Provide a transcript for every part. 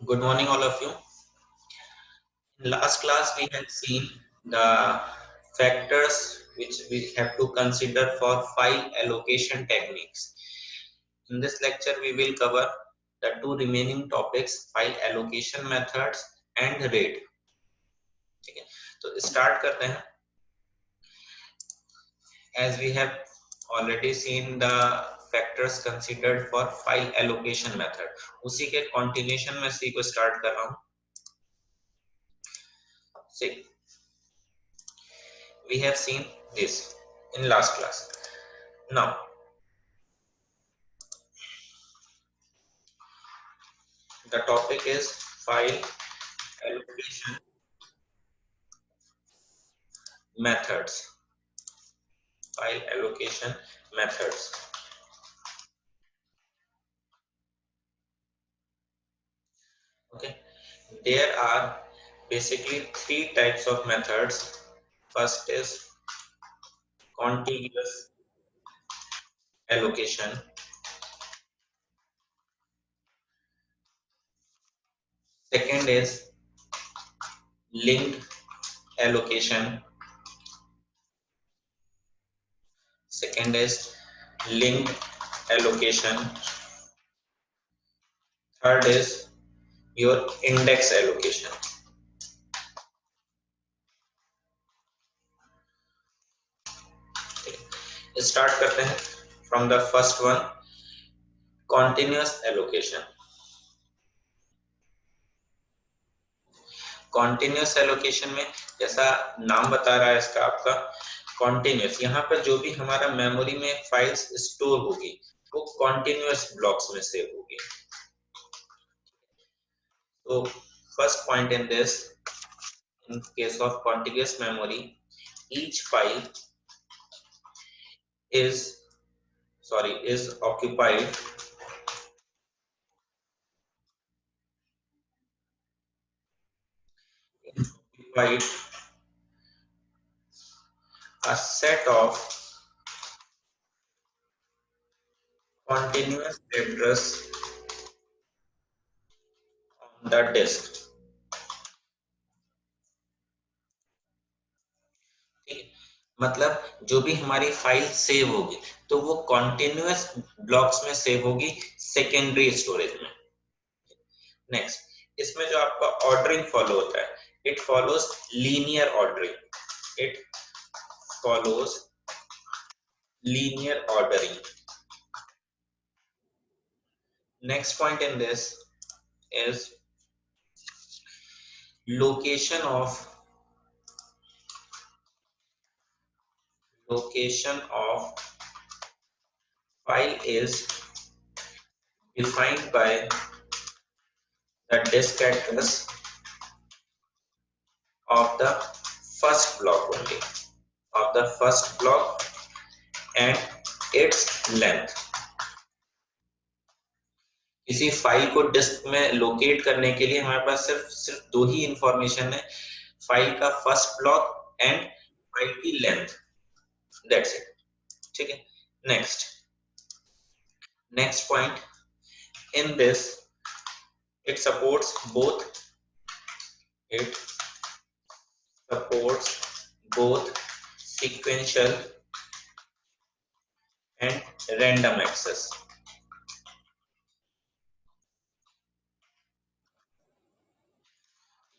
Good morning, all of you. In last class, we had seen the factors which we have to consider for file allocation techniques. In this lecture, we will cover the two remaining topics, file allocation methods and rate. ठीक है, तो start करते हैं. As we have already seen the factors considered for file allocation method, उसी के continuation में सी को start कर रहा हूँ. See, we have seen this in last class. Now, the topic is file allocation methods. File allocation methods. Okay, there are basically three types of methods. First is contiguous allocation. Second is linked allocation. Second is linked allocation. Third is your index allocation. Start करते हैं from the first one, continuous allocation. Continuous allocation में जैसा नाम बता रहा है इसका आपका कॉन्टिन्यूस, यहाँ पर जो भी हमारा मेमोरी में फाइल्स स्टोर होगी वो कॉन्टिन्यूस ब्लॉक्स में सेव होगी. तो first point in this, in case of continuous memory, each file is occupied a set of continuous address on the disk. मतलब जो भी हमारी फाइल सेव होगी तो वो कॉन्टिन्यूअस ब्लॉक्स में सेव होगी सेकेंडरी स्टोरेज में. नेक्स्ट, इसमें जो आपका ऑर्डरिंग फॉलो होता है, it follows linear ordering. It follows linear ordering. Next point in this is location of file is defined by the disk address of the first block only, of the first block and its length. किसी file को disc में locate करने के लिए हमारे पास सिर्फ दो ही इंफॉर्मेशन है, फाइल का फर्स्ट ब्लॉक एंड फाइल की लेंथ. That's it. ठीक है. Next point in this, it supports both sequential and random access.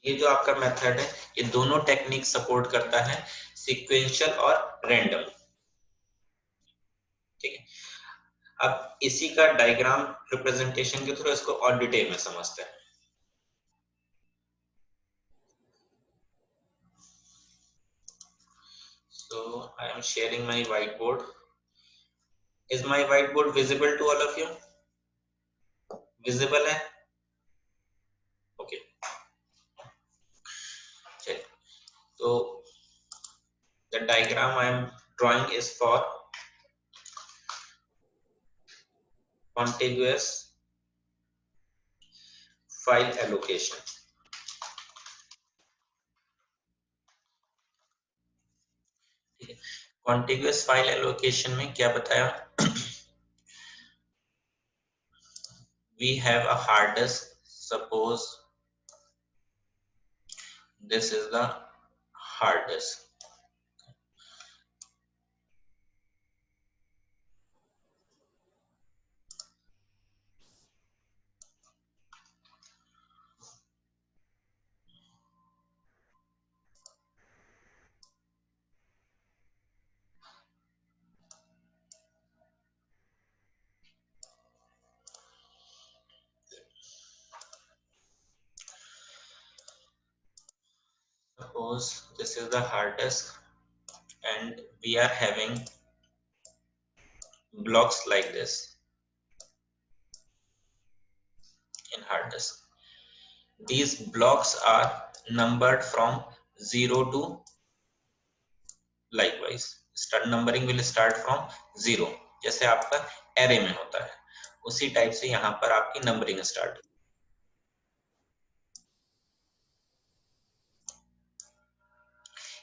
ये जो आपका मेथड है ये दोनों टेक्निक सपोर्ट करता है, सीक्वेंशियल और रैंडम. ठीक है. अब इसी का डायग्राम रिप्रेजेंटेशन के थ्रू इसको और डिटेल में समझते हैं. So I am sharing my whiteboard. Is my whiteboard visible to all of you? Visible है? Okay. चलिए. So the diagram I am drawing is for contiguous file allocation. Contiguous file allocation में क्या बताया, we have a hard disk, suppose this is the hard disk. Suppose this is the hard disk and we are having blocks like this in hard disk. These blocks are numbered from 0 to likewise. Start numbering will start from 0, जैसे आपका array में होता है उसी type से यहाँ पर आपकी नंबरिंग स्टार्ट।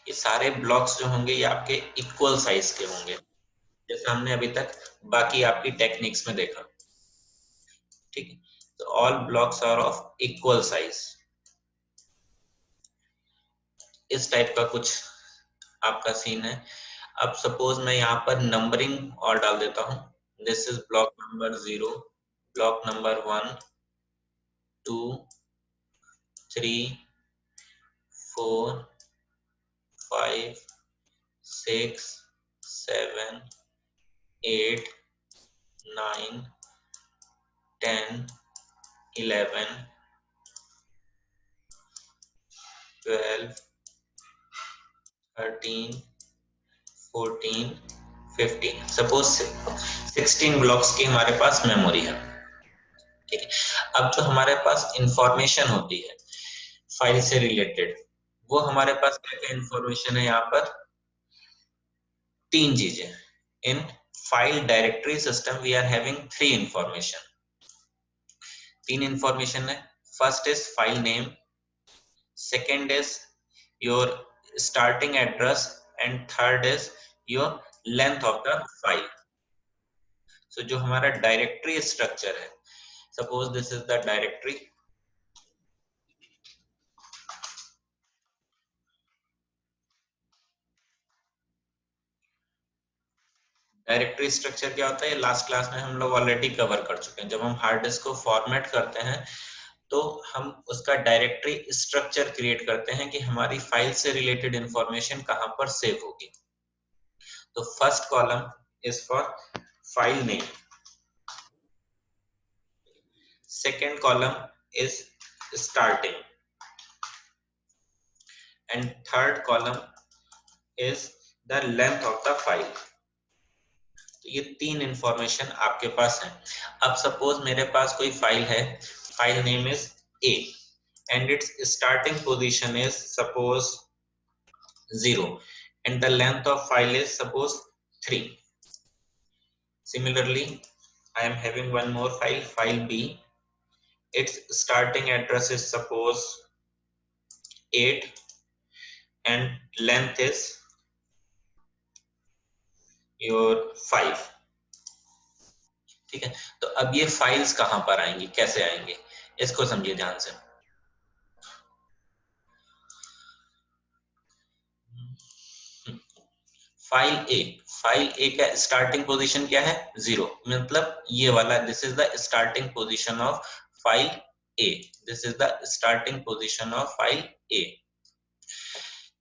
ये सारे ब्लॉक्स जो होंगे ये आपके इक्वल साइज के होंगे, जैसे हमने अभी तक बाकी आपकी टेक्निक्स में देखा। ठीक है, तो all blocks are of equal size. इस टाइप का कुछ आपका सीन है। अब सपोज मैं यहाँ पर नंबरिंग और डाल देता हूँ। This is block number 0, block number 1, 2, 3, 4, 5, 6, 7, 8, 9, 10, 11, 12, 13, 14, 15। Suppose 16 blocks की हमारे पास मेमोरी है। ठीक है, अब जो हमारे पास इंफॉर्मेशन होती है फाइल से रिलेटेड, वो हमारे पास क्या क्या इंफॉर्मेशन है। यहाँ पर 3 चीजें। In file directory system we are having 3 information. 3 information है। First is file name, second is your starting address and third is your length of the file. So जो हमारा डायरेक्टरी स्ट्रक्चर है, suppose this is the directory. Directory structure क्या होता है, last class में हम लोग ऑलरेडी कवर कर चुके हैं। जब हम हार्ड डिस्क को फॉर्मेट करते हैं तो हम उसका डायरेक्टरी स्ट्रक्चर क्रिएट करते हैं कि हमारी फाइल से रिलेटेड इंफॉर्मेशन कहां पर सेव होगी। तो first column is for file name, second column is starting and third column is the length of the file. तो ये 3 इंफॉर्मेशन आपके पास है। अब सपोज मेरे पास कोई फाइल है, file name is A and its starting position is suppose 0 and the length of file is suppose 3. Similarly, I am having one more file, file B. Its starting address is suppose 8 and length is your 5. ठीक है, तो अब ये files कहां पर आएंगी, कैसे आएंगे, इसको समझिए ध्यान से। फाइल ए का स्टार्टिंग पोजीशन क्या है, 0, मतलब ये वाला this is the starting position of file A. This is the starting position of file A.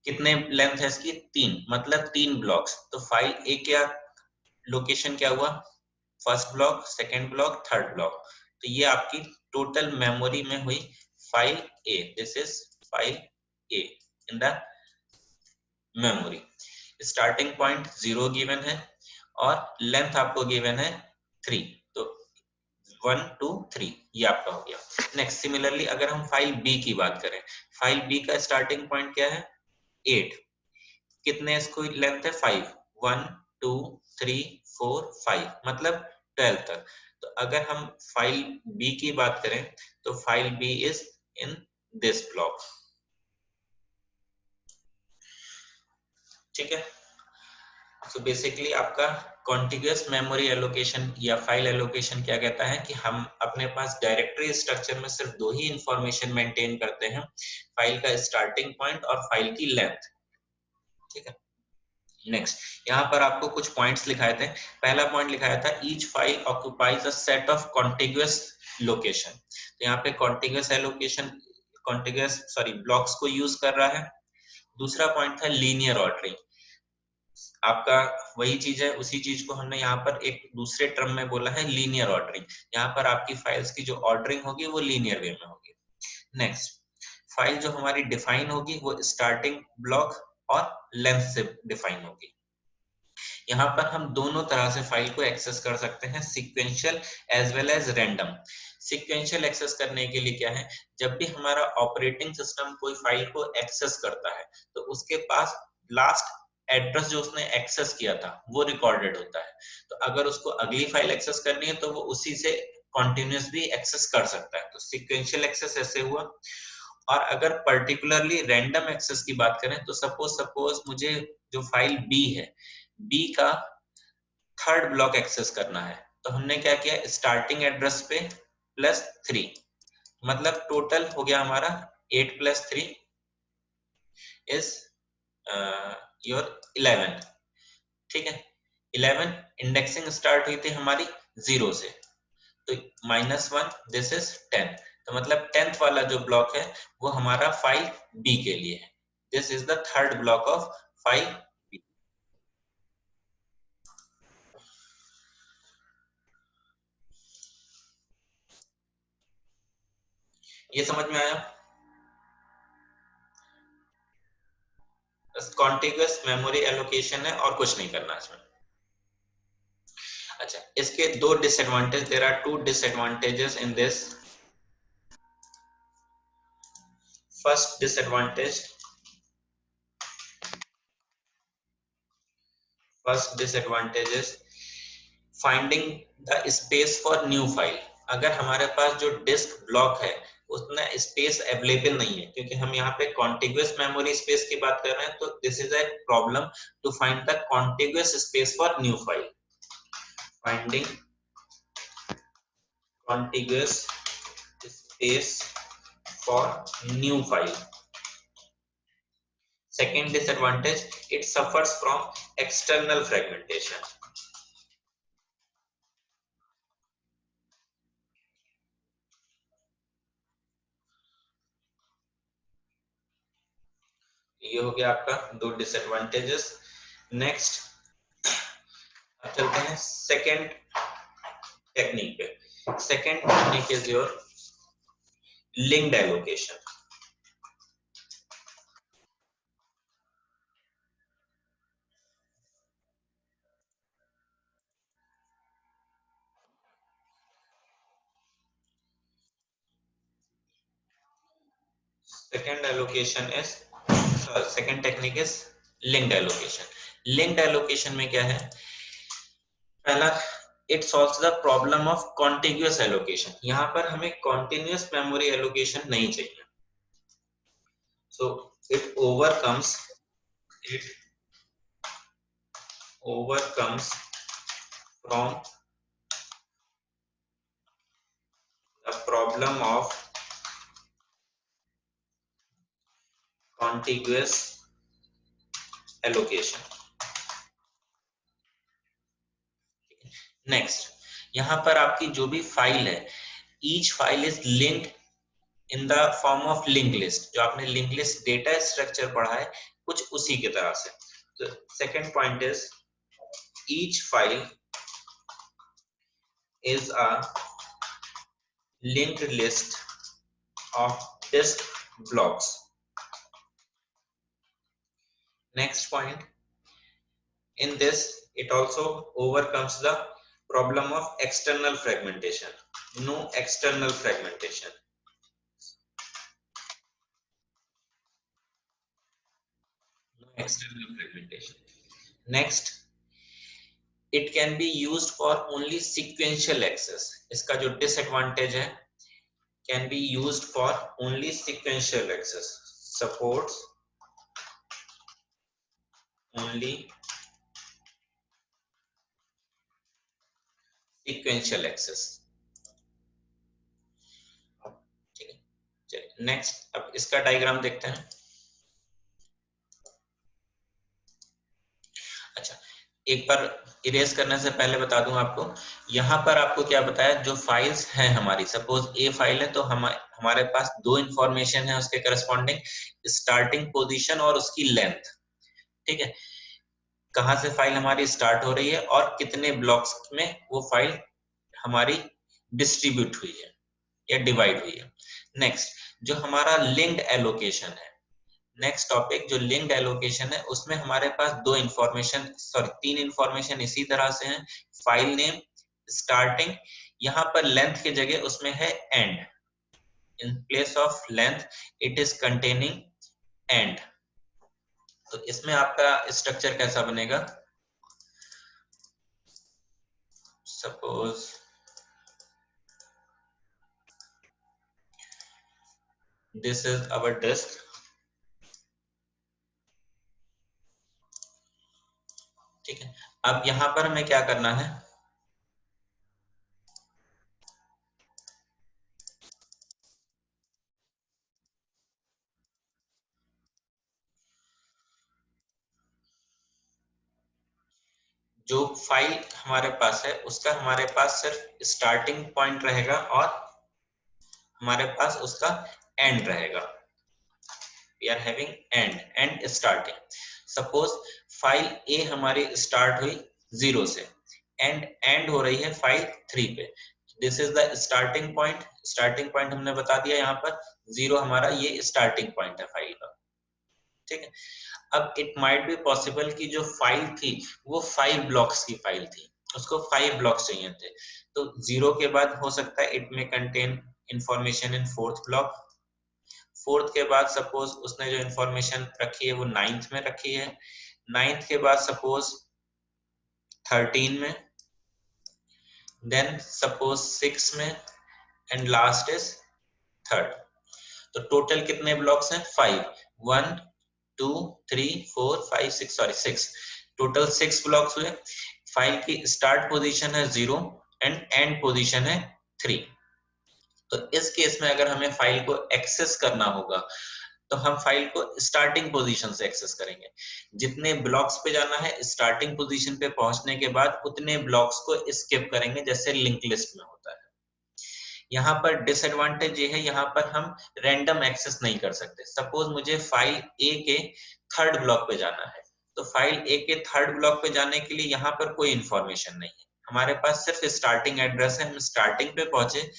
कितने लेंथ है इसकी, 3, मतलब 3 ब्लॉक्स। तो फाइल ए क्या लोकेशन क्या हुआ, first block, second block, third block. तो ये आपकी टोटल मेमोरी में हुई file A. This is file A in the memory. Starting point 0 given है और लेंथ आपको गिवन है 3, तो 1 2 3 ये आपका हो गया। नेक्स्ट सिमिलरली अगर हम फाइल बी की बात करें, फाइल बी का स्टार्टिंग पॉइंट क्या है, 8, कितने इसको लेंथ है, 5, 1 2 3 4 5, मतलब 12 तक। तो अगर हम फाइल बी की बात करें तो file B is in this block. ठीक है, सो बेसिकली आपका कॉन्टिग्यूअस मेमोरी एलोकेशन या फाइल एलोकेशन क्या कहता है कि हम अपने पास डायरेक्टरी स्ट्रक्चर में सिर्फ दो ही इंफॉर्मेशन मेंटेन करते हैं, फाइल का स्टार्टिंग पॉइंट और फाइल की लेंथ। ठीक है, नेक्स्ट यहाँ पर आपको कुछ पॉइंट्स लिखाए थे। पहला पॉइंट लिखाया था each file occupies a set of contiguous location. तो यहाँ पे contiguous allocation, contiguous sorry blocks को यूज कर रहा है। दूसरा पॉइंट था लीनियर ऑर्डरिंग। आपका वही चीज है, उसी चीज को हमने यहाँ पर एक दूसरे टर्म में बोला है, लीनियर ऑर्डरिंग। यहाँ पर आपकी फाइल्स की जो ऑर्डरिंग होगी वो लीनियर वे में होगी। नेक्स्ट, फाइल जो हमारी डिफाइन होगी वो स्टार्टिंग ब्लॉक और लेंथ से डिफाइन होगी। यहाँ पर हम दोनों तरह से फाइल को एक्सेस कर सकते हैं, sequential as well as random. Sequential access करने के लिए क्या है, जब भी हमारा ऑपरेटिंग सिस्टम कोई फाइल को एक्सेस करता है तो उसके पास लास्ट एड्रेस जो उसने एक्सेस किया था वो रिकॉर्डेड होता है। तो अगर उसको अगली फाइल एक्सेस करनी है तो वो उसी से कॉन्टिन्यूस भी एक्सेस कर सकता है। तो सीक्वेंशियल एक्सेस ऐसे हुआ। और अगर पर्टिकुलरली रैंडम एक्सेस की बात करें तो सपोज मुझे जो फाइल बी है, बी का थर्ड ब्लॉक एक्सेस करना है, तो हमने क्या किया, स्टार्टिंग एड्रेस पे +3, मतलब टोटल हो गया हमारा 8 + 3 इज योर 11। ठीक है, 11 इंडेक्सिंग स्टार्ट हुई थी हमारी 0 से, तो -1 दिस इज 10। तो मतलब 10th वाला जो ब्लॉक है वो हमारा फाइल बी के लिए है। This is the third block of file B. ये समझ में आया? कॉन्टिग्यूअस मेमोरी एलोकेशन है और कुछ नहीं करना इसमें। अच्छा, इसके दो disadvantage, there are two disadvantages in this. First disadvantage, is finding the space for new file. अगर हमारे पास जो डिस्क ब्लॉक है उतना स्पेस अवेलेबल नहीं है, क्योंकि हम यहाँ पे कॉन्टिग्यूअस मेमोरी स्पेस की बात कर रहे हैं, तो this is a problem to find the contiguous space for new file. Finding contiguous space for new file. Second disadvantage, it suffers from external fragmentation. ये हो गया आपका दो डिसएडवांटेजेस। नेक्स्ट अब चलते हैं सेकेंड टेक्निक पे। Second technique is your linked allocation. Second technique is linked allocation. Linked allocation में क्या है, पहला, it solves the problem of contiguous allocation. यहाँ पर हमें कॉन्टिन्यूअस मेमोरी एलोकेशन नहीं चाहिए। So it overcomes from the problem of contiguous allocation. Next, यहाँ पर आपकी जो भी फाइल है, each file is linked in the form of link list. जो आपने लिंक लिस्ट डेटा स्ट्रक्चर पढ़ा है कुछ उसी की तरह से। तो second point is each file is a linked list of disk blocks. Next point, in this it also overcomes the problem of external fragmentation. No external fragmentation. No external fragmentation. Next, it can be used for only sequential access. इसका जो disadvantage है, can be used for only sequential access. Supports only sequential access. ठीक है, चलिए next अब इसका diagram देखते हैं। अच्छा, एक बार इरेज करने से पहले बता दूं आपको, यहाँ पर आपको क्या बताया, जो फाइल्स हैं हमारी, सपोज ए फाइल है तो हमारे पास दो इंफॉर्मेशन है उसके करस्पॉन्डिंग, स्टार्टिंग पोजीशन और उसकी लेंथ। ठीक है, कहां से फाइल हमारी स्टार्ट हो रही है और कितने ब्लॉक्स में वो फाइल हमारी डिस्ट्रीब्यूट हुई है या डिवाइड हुई है। नेक्स्ट, जो हमारा लिंक्ड एलोकेशन है, नेक्स्ट टॉपिक जो लिंक्ड एलोकेशन है, उसमें हमारे पास दो इंफॉर्मेशन, सॉरी तीन इंफॉर्मेशन इसी तरह से हैं। फाइल नेम, स्टार्टिंग, यहाँ पर लेंथ की जगह उसमें है end, in place of length it is containing end. तो इसमें आपका स्ट्रक्चर कैसा बनेगा, suppose this is our disk. ठीक है, अब यहाँ पर हमें क्या करना है, जो फाइल हमारे पास है उसका हमारे पास सिर्फ स्टार्टिंग पॉइंट रहेगा और हमारे पास उसका एंड रहेगा। We are having end starting. Suppose file A हमारी स्टार्ट हुई 0 से एंड हो रही है फाइल 3 पे। This is the starting point, starting point हमने बता दिया, यहाँ पर 0 हमारा ये स्टार्टिंग पॉइंट है फाइल का। ठीक है, अब इट माइट बी पॉसिबल कि जो फाइल थी वो 5 ब्लॉक्स की फाइल थी, उसको 5 ब्लॉक्स चाहिए थे, तो 0 के बाद हो सकता है इट में contain information in 4th block, 4th के बाद सपोज उसने जो इंफॉर्मेशन रखी है वो 9th में रखी है, 9th के बाद सपोज 13 में, देन सपोज 6 में, एंड लास्ट इज 3rd। तो टोटल कितने ब्लॉक्स हैं, 5, 1 2 3 4 5 6, सॉरी 6, टोटल 6 ब्लॉक्स हुए। फाइल की स्टार्ट पोजीशन है 0 एंड एंड पोजीशन है 3। तो इस केस में अगर हमें फाइल को एक्सेस करना होगा तो हम फाइल को स्टार्टिंग पोजीशन से एक्सेस करेंगे। जितने ब्लॉक्स पे जाना है स्टार्टिंग पोजीशन पे पहुंचने के बाद उतने ब्लॉक्स को स्किप करेंगे, जैसे लिंक लिस्ट में होता है। यहाँ पर डिसएडवांटेज ये है, यहाँ पर हम रैंडम एक्सेस नहीं कर सकते। सपोज मुझे फाइल ए के 3rd ब्लॉक पे जाना है, तो फाइल ए के 3rd ब्लॉक पे जाने के लिए यहाँ पर कोई इंफॉर्मेशन नहीं है, हमारे पास सिर्फ स्टार्टिंग एड्रेस है, हम स्टार्टिंग पे पहुंचे।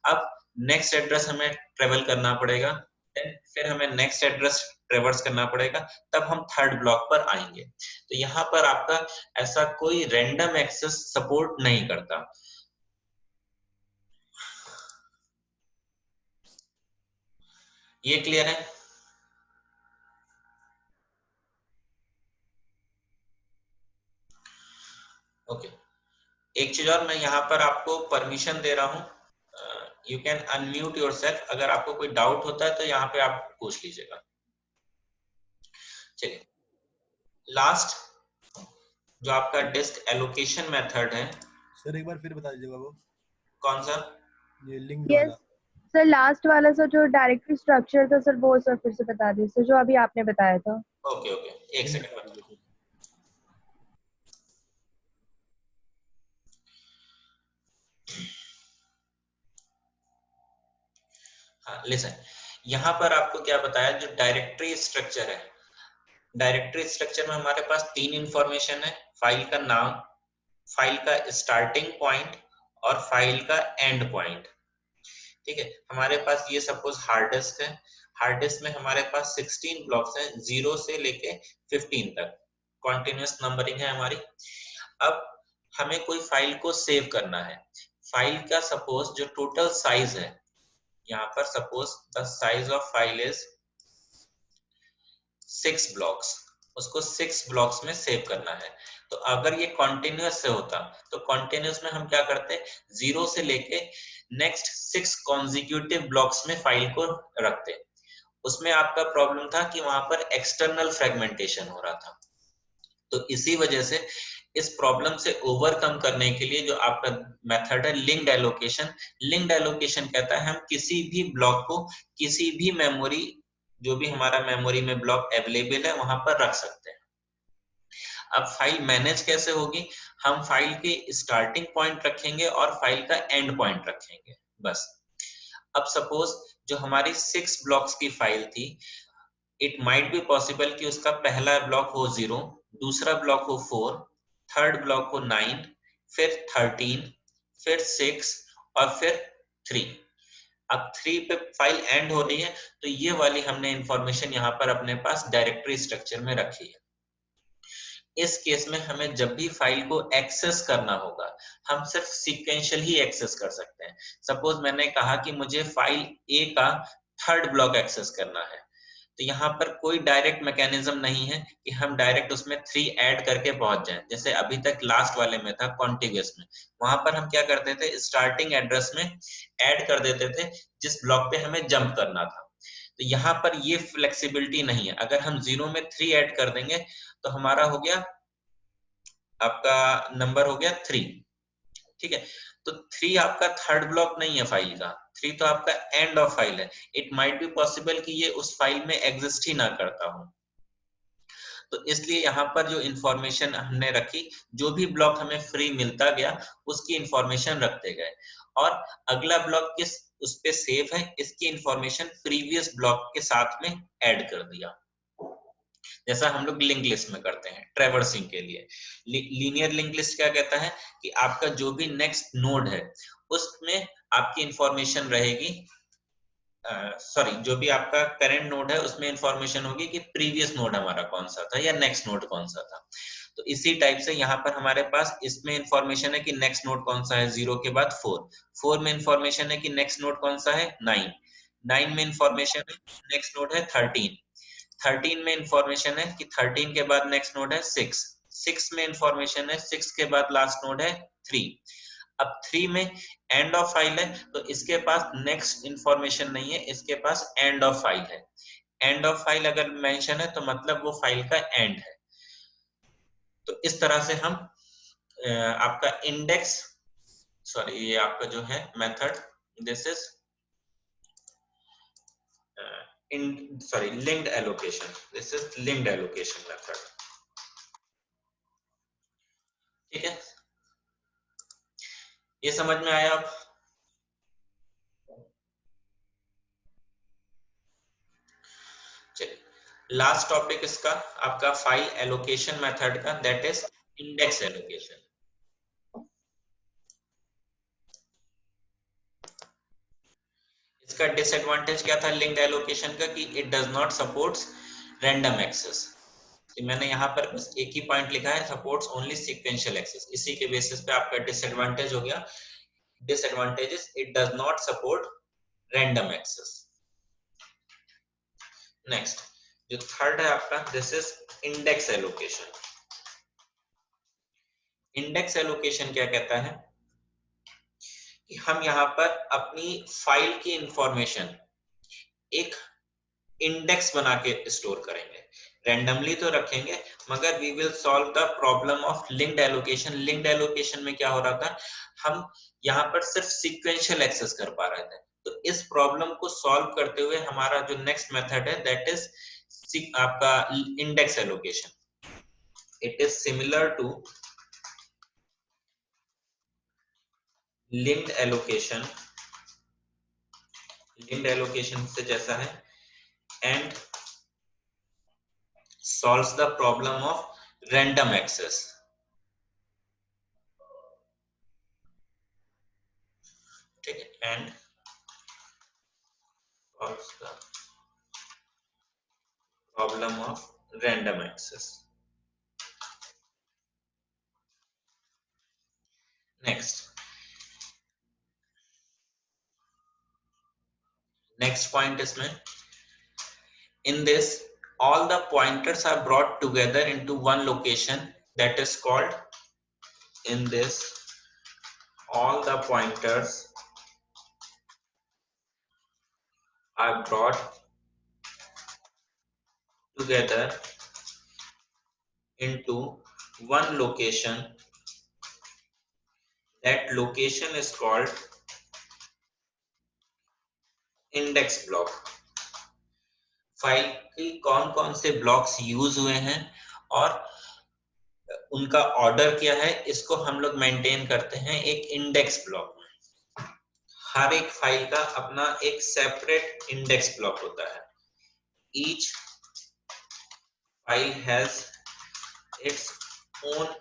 अब नेक्स्ट एड्रेस हमें ट्रेवल करना पड़ेगा, फिर हमें नेक्स्ट एड्रेस ट्रेवर्स करना पड़ेगा, तब हम 3rd ब्लॉक पर आएंगे। तो यहाँ पर आपका ऐसा कोई रैंडम एक्सेस सपोर्ट नहीं करता। ये क्लियर है? ओके, एक चीज और, मैं यहाँ पर आपको परमिशन दे रहा हूँ, यू कैन अनम्यूट योरसेल्फ, अगर आपको कोई डाउट होता है तो यहाँ पे आप पूछ लीजिएगा। चलिए, लास्ट जो आपका डिस्क एलोकेशन मेथड है, सर एक बार फिर बता दीजिएगा वो कौन सा, ये लिंक्ड वाला। सर लास्ट वाला सर जो डायरेक्टरी स्ट्रक्चर था सर, वो सर फिर से बता दीजिए सर, जो अभी आपने बताया था। ओके ओके, एक सेकंड बताओ। हाँ लिसन, यहाँ पर आपको क्या बताया, जो डायरेक्टरी स्ट्रक्चर है, डायरेक्टरी स्ट्रक्चर में हमारे पास 3 इंफॉर्मेशन है, फाइल का नाम, फाइल का स्टार्टिंग पॉइंट और फाइल का एंड पॉइंट। ठीक है, हमारे पास ये सपोज हार्ड डिस्क है, हार्ड डिस्क में हमारे पास 16 ब्लॉक्स हैं, 0 से लेके 15 तक, कॉन्टिन्यूअस नंबरिंग है हमारी। अब हमें कोई फाइल को सेव करना है, फाइल का सपोज जो टोटल साइज है, यहाँ पर suppose the size of file is 6 blocks, उसको 6 ब्लॉक्स में सेव करना है। तो अगर ये कॉन्टिन्यूअस से होता तो कॉन्टिन्यूअस में हम क्या करते, 0 से लेके नेक्स्ट 6 कॉन्जिक्यूटिव ब्लॉक्स में फाइल को रखते। उसमें आपका प्रॉब्लम था कि वहां पर एक्सटर्नल फ्रेगमेंटेशन हो रहा था, तो इसी वजह से इस प्रॉब्लम से ओवरकम करने के लिए जो आपका मेथड है लिंक्ड एलोकेशन, लिंक्ड एलोकेशन कहता है हम किसी भी ब्लॉक को किसी भी मेमोरी, जो भी हमारा मेमोरी में ब्लॉक अवेलेबल है वहां पर रख सकते हैं। अब फाइल मैनेज कैसे होगी, हम फाइल के स्टार्टिंग पॉइंट रखेंगे और फाइल का एंड पॉइंट रखेंगे बस। अब सपोज जो हमारी 6 ब्लॉक्स की फाइल थी, इट माइट बी पॉसिबल कि उसका पहला ब्लॉक हो 0, दूसरा ब्लॉक हो 4, थर्ड ब्लॉक हो 9, फिर 13, फिर 6 और फिर 3। अब 3 पे फाइल एंड हो रही है, तो ये वाली हमने इंफॉर्मेशन यहाँ पर अपने पास डायरेक्टरी स्ट्रक्चर में रखी है। इस केस में हमें जब भी फाइल को एक्सेस करना होगा, हम सिर्फ सीक्वेंशियल ही एक्सेस कर सकते हैं। सपोज मैंने कहा कि मुझे फाइल ए का थर्ड ब्लॉक एक्सेस करना है, तो यहाँ पर कोई डायरेक्ट मैकेनिज्म नहीं है कि हम डायरेक्ट उसमें 3 ऐड करके पहुंच जाएं, जैसे अभी तक लास्ट वाले में था कॉन्टिग्यूअस में। वहां पर हम क्या करते थे, स्टार्टिंग एड्रेस में ऐड कर देते थे जिस ब्लॉक पे हमें जंप करना था। तो यहाँ पर ये फ्लेक्सिबिलिटी नहीं है। अगर हम 0 में 3 ऐड कर देंगे तो हमारा हो गया, आपका नंबर हो गया 3, ठीक है। तो 3 आपका थर्ड ब्लॉक नहीं है फाइल का, 3 तो आपका एंड ऑफ फाइल है। इट माइट बी पॉसिबल कि ये उस फाइल में एग्जिस्ट ही ना करता हो। तो इसलिए यहाँ पर जो इंफॉर्मेशन हमने रखी, जो भी ब्लॉक हमें फ्री मिलता गया उसकी इंफॉर्मेशन रखते गए, और अगला ब्लॉक किस उस पे सेव है इसकी इंफॉर्मेशन प्रीवियस ब्लॉक के साथ में ऐड कर दिया, जैसा हम लोग लिंक लिस्ट में करते हैं ट्रैवर्सिंग के लिए। लीनियर लिंक लिस्ट क्या कहता है कि आपका जो भी नेक्स्ट नोड है उसमें आपकी इंफॉर्मेशन रहेगी, सॉरी जो भी आपका करंट नोड है उसमें इंफॉर्मेशन होगी कि प्रीवियस नोड हमारा कौन सा था या नेक्स्ट नोड कौन सा था। तो इसी टाइप से यहाँ पर हमारे पास इसमें इंफॉर्मेशन है कि नेक्स्ट नोड कौन सा है, 0 के बाद 4, 4 में इंफॉर्मेशन है कि नेक्स्ट नोड कौन सा है, 9, 9 में इंफॉर्मेशन है नेक्स्ट नोड है 13, 13 में इंफॉर्मेशन है कि 13 के बाद नेक्स्ट नोड है 6, 6 में इंफॉर्मेशन है 6 के बाद लास्ट नोड है 3। अब 3 में एंड ऑफ फाइल है, तो इसके पास नेक्स्ट इंफॉर्मेशन नहीं है, इसके पास एंड ऑफ फाइल है। एंड ऑफ फाइल अगर मेंशन है तो मतलब वो फाइल का एंड है। तो इस तरह से हम आपका इंडेक्स, सॉरी ये आपका जो है method, this is linked allocation, this is linked allocation method, ठीक है। ये समझ में आया अब? चलिए लास्ट टॉपिक इसका आपका फाइल एलोकेशन मेथड का, दैट इज इंडेक्स एलोकेशन। इसका डिसएडवांटेज क्या था लिंक्ड एलोकेशन का, कि it does not supports random access. मैंने यहाँ पर बस एक ही पॉइंट लिखा है, सपोर्ट्स ओनली सीक्वेंशियल एक्सेस। इसी के बेसिस पे आपका डिसएडवांटेज हो गया। Disadvantages, it does not support random access. Next जो थर्ड है आपका, this is index allocation. Index allocation क्या कहता है कि हम यहाँ पर अपनी फाइल की इंफॉर्मेशन एक इंडेक्स बना के स्टोर करेंगे, रैंडमली तो रखेंगे, मगर we will solve the problem of linked allocation. Linked allocation में क्या हो रहा था, हम यहाँ पर सिर्फ सीक्वेंशियल एक्सेस कर पा रहे थे। तो इस प्रॉब्लम को सॉल्व करते हुए हमारा जो नेक्स्ट मेथड है दैट इज आपका index allocation. It is similar to linked allocation, linked allocation से जैसा है, and solves the problem of random access, ठीक है, and solves the problem of random access। next point इसमें, in this all the pointers are brought together into one location, that is called, in this all the pointers are brought together into one location, that location is called index block. File की कौन कौन से blocks use हुए हैं और उनका order क्या है, इसको हम लोग मेंटेन करते हैं एक इंडेक्स ब्लॉक में। हर एक फाइल का अपना एक सेपरेट इंडेक्स ब्लॉक होता है। Each file has its own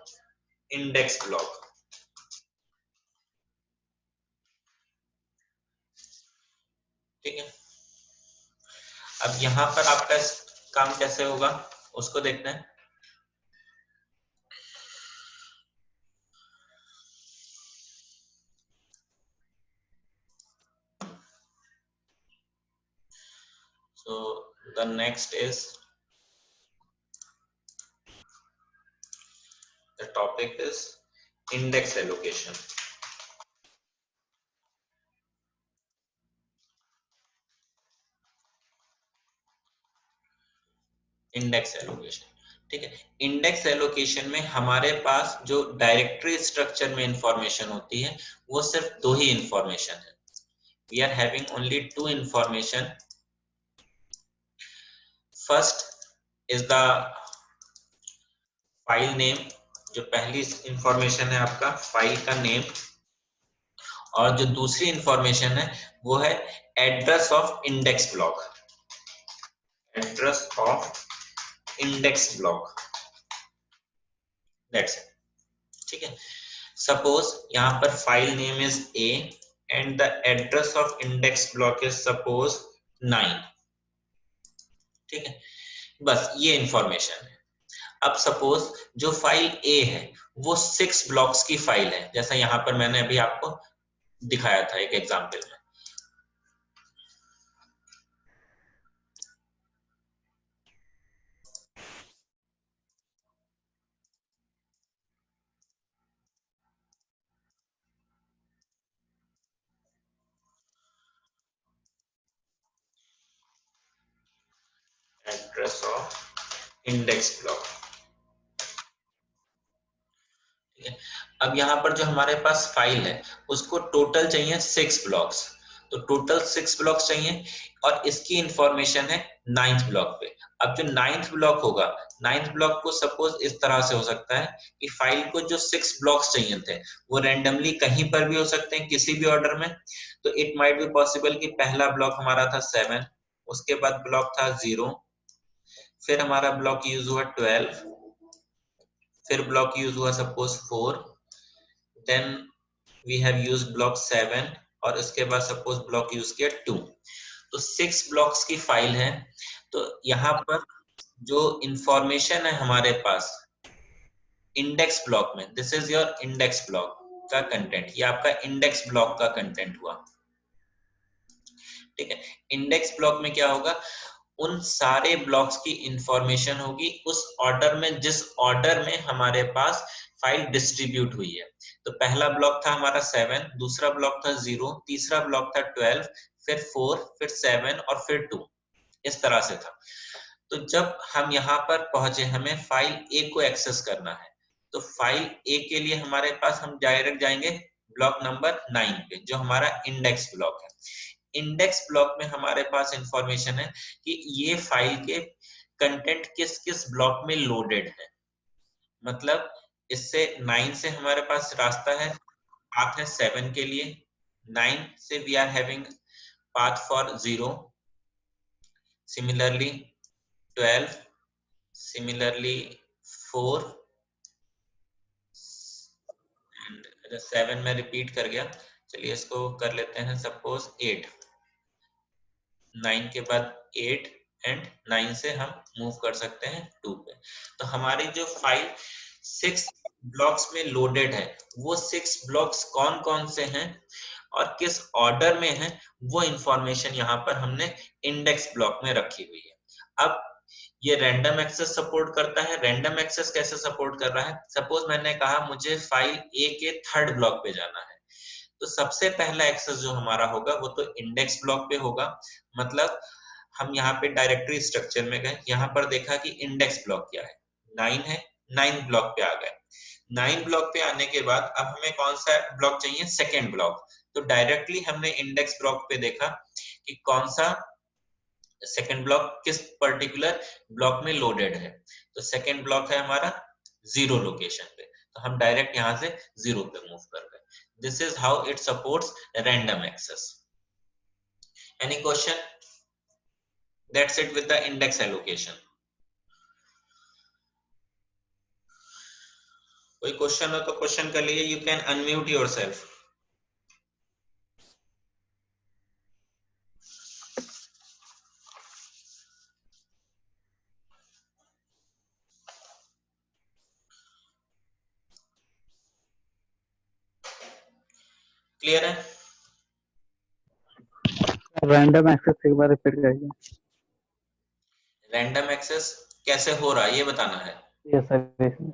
index block. ठीक है, अब यहाँ पर आपका काम कैसे होगा उसको देखते हैं। So the next is, the topic is index allocation. Index allocation, ठीक है। इंडेक्स एलोकेशन में हमारे पास जो डायरेक्टरी स्ट्रक्चर में इंफॉर्मेशन होती है वो सिर्फ दो ही इंफॉर्मेशन है। We are having only two information. First is the file name, जो पहली इंफॉर्मेशन है आपका फाइल का नेम, और जो दूसरी इंफॉर्मेशन है वो है address of index block, address of index block, that's it. ठीक है, सपोज यहाँ पर file name is A and the address of index block is suppose 9। ठीक है, बस ये इंफॉर्मेशन है। अब सपोज जो फाइल ए है वो 6 ब्लॉक्स की फाइल है, जैसा यहाँ पर मैंने अभी आपको दिखाया था एक एग्जांपल में। Address of index block. ठीक है, अब यहाँ पर जो हमारे पास फाइल है उसको टोटल चाहिए 6 ब्लॉक्स, तो टोटल 6 ब्लॉक्स चाहिए और इसकी इंफॉर्मेशन है 9th ब्लॉक पे। अब जो 9th ब्लॉक होगा, 9th ब्लॉक को सपोज इस तरह से हो सकता है कि फाइल को जो 6 ब्लॉक्स चाहिए थे वो रैंडमली कहीं पर भी हो सकते हैं, किसी भी ऑर्डर में। तो इट माइट बी पॉसिबल कि पहला ब्लॉक हमारा था 7, उसके बाद ब्लॉक था 0, फिर हमारा ब्लॉक यूज हुआ 12, फिर ब्लॉक यूज हुआ suppose 4, then we have use block 7 और इसके बाद सपोज ब्लॉक यूज किया 2। तो 6 ब्लॉक्स की फाइल है। तो यहाँ पर जो इंफॉर्मेशन है हमारे पास इंडेक्स ब्लॉक में, this is your index block का कंटेंट, ये आपका इंडेक्स ब्लॉक का कंटेंट हुआ। ठीक है, इंडेक्स ब्लॉक में क्या होगा, उन सारे ब्लॉक्स की इंफॉर्मेशन होगी उस ऑर्डर में जिस ऑर्डर में हमारे पास फाइल डिस्ट्रीब्यूट हुई है। तो पहला ब्लॉक था हमारा 7, दूसरा ब्लॉक था 0, तीसरा ब्लॉक था 12, फिर 4, फिर 7 और फिर 2, इस तरह से था। तो जब हम यहाँ पर पहुंचे, हमें फाइल ए को एक्सेस करना है, तो फाइल ए के लिए हमारे पास हम डायरेक्ट जाएंगे ब्लॉक नंबर 9 पे, जो हमारा इंडेक्स ब्लॉक है। इंडेक्स ब्लॉक में हमारे पास इंफॉर्मेशन है कि ये फाइल के कंटेंट किस किस ब्लॉक में लोडेड है। मतलब इससे 9 से हमारे पास रास्ता है, पाथ है 7 के लिए, 9 से we are having path for 0, similarly 12, similarly 4 and 7 में रिपीट कर गया। चलिए इसको कर लेते हैं सपोज 8, 9 के बाद 8 एंड 9 से हम मूव कर सकते हैं 2 पे। तो हमारी जो फाइल 6 ब्लॉक्स में लोडेड है वो 6 ब्लॉक्स कौन कौन से हैं और किस ऑर्डर में है, वो इंफॉर्मेशन यहाँ पर हमने इंडेक्स ब्लॉक में रखी हुई है। अब ये रैंडम एक्सेस सपोर्ट करता है। रैंडम एक्सेस कैसे सपोर्ट कर रहा है, सपोज मैंने कहा मुझे फाइल ए के 3rd ब्लॉक पे जाना है, तो सबसे पहला एक्सेस जो हमारा होगा वो तो इंडेक्स ब्लॉक पे होगा। मतलब हम यहाँ पे डायरेक्टरी स्ट्रक्चर में गए, यहाँ पर देखा कि इंडेक्स ब्लॉक क्या है, 9 है, 9 ब्लॉक पे आ गए। 9 ब्लॉक पे आने के बाद अब हमें कौन सा ब्लॉक चाहिए, सेकेंड ब्लॉक। तो डायरेक्टली हमने इंडेक्स ब्लॉक पे देखा कि कौन सा सेकेंड ब्लॉक किस पर्टिकुलर ब्लॉक में लोडेड है। तो सेकेंड ब्लॉक है हमारा 0 लोकेशन पे, तो हम डायरेक्ट यहां से 0 पे मूव कर गए। This is how it supports random access. Any question? That's it with the index allocation. कोई क्वेश्चन हो तो क्वेश्चन कर लीजिए। You can unmute yourself. Clear है? रैंडम एक्सेस एक बार रिपीट करिए। रैंडम एक्सेस कैसे हो रहा है ये बताना है। Yes sir.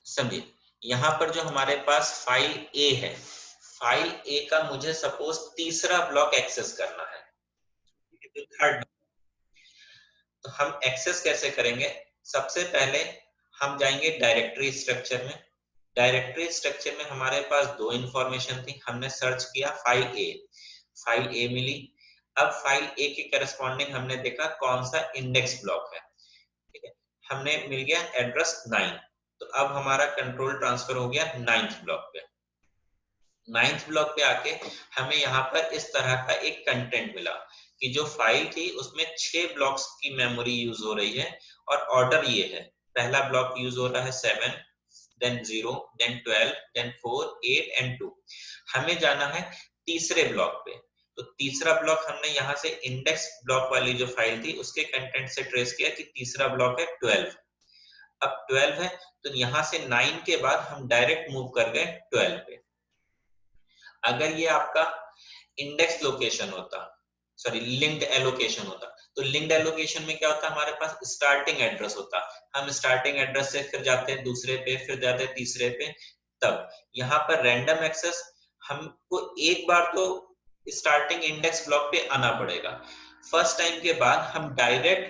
समझिए, यहाँ पर जो हमारे पास फाइल ए है, फाइल ए का मुझे सपोज तीसरा ब्लॉक एक्सेस करना है, थर्ड। तो हम एक्सेस कैसे करेंगे? सबसे पहले हम जाएंगे डायरेक्टरी स्ट्रक्चर में। डायरेक्टरी स्ट्रक्चर में हमारे पास दो इंफॉर्मेशन थी। हमने सर्च किया फाइल ए, फाइल ए मिली। अब फाइल ए के करस्पॉन्डिंग हमने देखा कौन सा इंडेक्स ब्लॉक है, ठीक है। हमने मिल गया एड्रेस 9। तो अब हमारा कंट्रोल ट्रांसफर हो गया 9th ब्लॉक पे। 9th ब्लॉक पे आके हमें यहाँ पर इस तरह का एक कंटेंट मिला कि जो फाइल थी उसमें 6 ब्लॉक्स की मेमोरी यूज हो रही है और ऑर्डर ये है। पहला ब्लॉक यूज हो रहा है 7, then 0, then 12, then 4, 8 and 2। हमें जाना है तीसरे ब्लॉक पे। तो तीसरा ब्लॉक हमने यहाँ से इंडेक्स ब्लॉक वाली जो फाइल थी उसके कंटेंट से ट्रेस किया कि तीसरा ब्लॉक है 12। अब 12 है तो यहाँ से 9 के बाद हम डायरेक्ट मूव कर गए 12 पे। अगर ये आपका इंडेक्स लोकेशन होता, सॉरी लिंक्ड एलोकेशन होता, तो लिंक्ड एलोकेशन में क्या होता है, हमारे पास स्टार्टिंग एड्रेस होता। हम स्टार्टिंग एड्रेस से फिर जाते हैं दूसरे पे, फिर जाते हैं तीसरे पे। तब यहाँ पर रैंडम एक्सेस हमको एक बार तो स्टार्टिंग इंडेक्स ब्लॉक पे आना पड़ेगा। फर्स्ट टाइम के बाद हम डायरेक्ट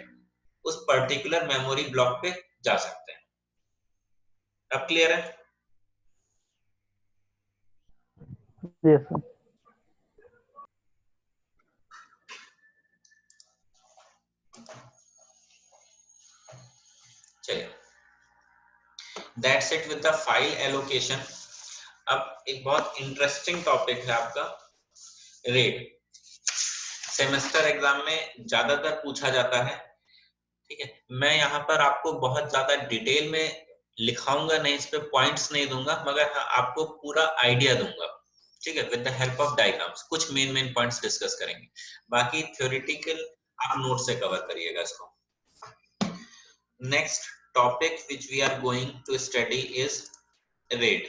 उस पर्टिकुलर मेमोरी ब्लॉक पे जा सकते हैं। अब क्लियर है? Yes sir. चलिए, that's it with the file allocation. अब एक बहुत इंटरेस्टिंग टॉपिक है आपका रेट। सेमेस्टर एग्जाम में ज्यादातर पूछा जाता है, ठीक है। मैं यहाँ पर आपको बहुत ज्यादा डिटेल में लिखाऊंगा नहीं, इस पे पॉइंट्स नहीं दूंगा, मगर हाँ आपको पूरा आइडिया दूंगा, ठीक है, with the help of diagrams. कुछ मेन पॉइंट्स डिस्कस करेंगे, बाकी थ्योरेटिकल आप नोट से कवर करिएगा इसको। Next topic which we are going to study is RAID।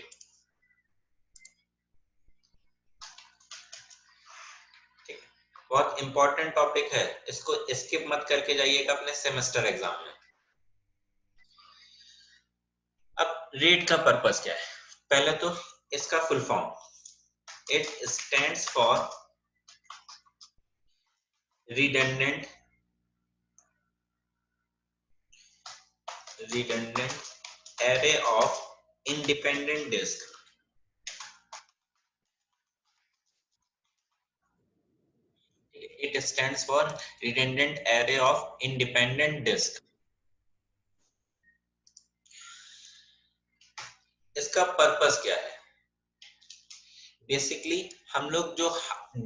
बहुत इंपॉर्टेंट टॉपिक है, इसको स्किप मत करके जाइएगा अपने सेमेस्टर एग्जाम में। अब RAID का पर्पस क्या है? पहले तो इसका full form, it stands for redundant array of independent disk। It stands for redundant array of independent disk। इसका पर्पस क्या है? बेसिकली हम लोग जो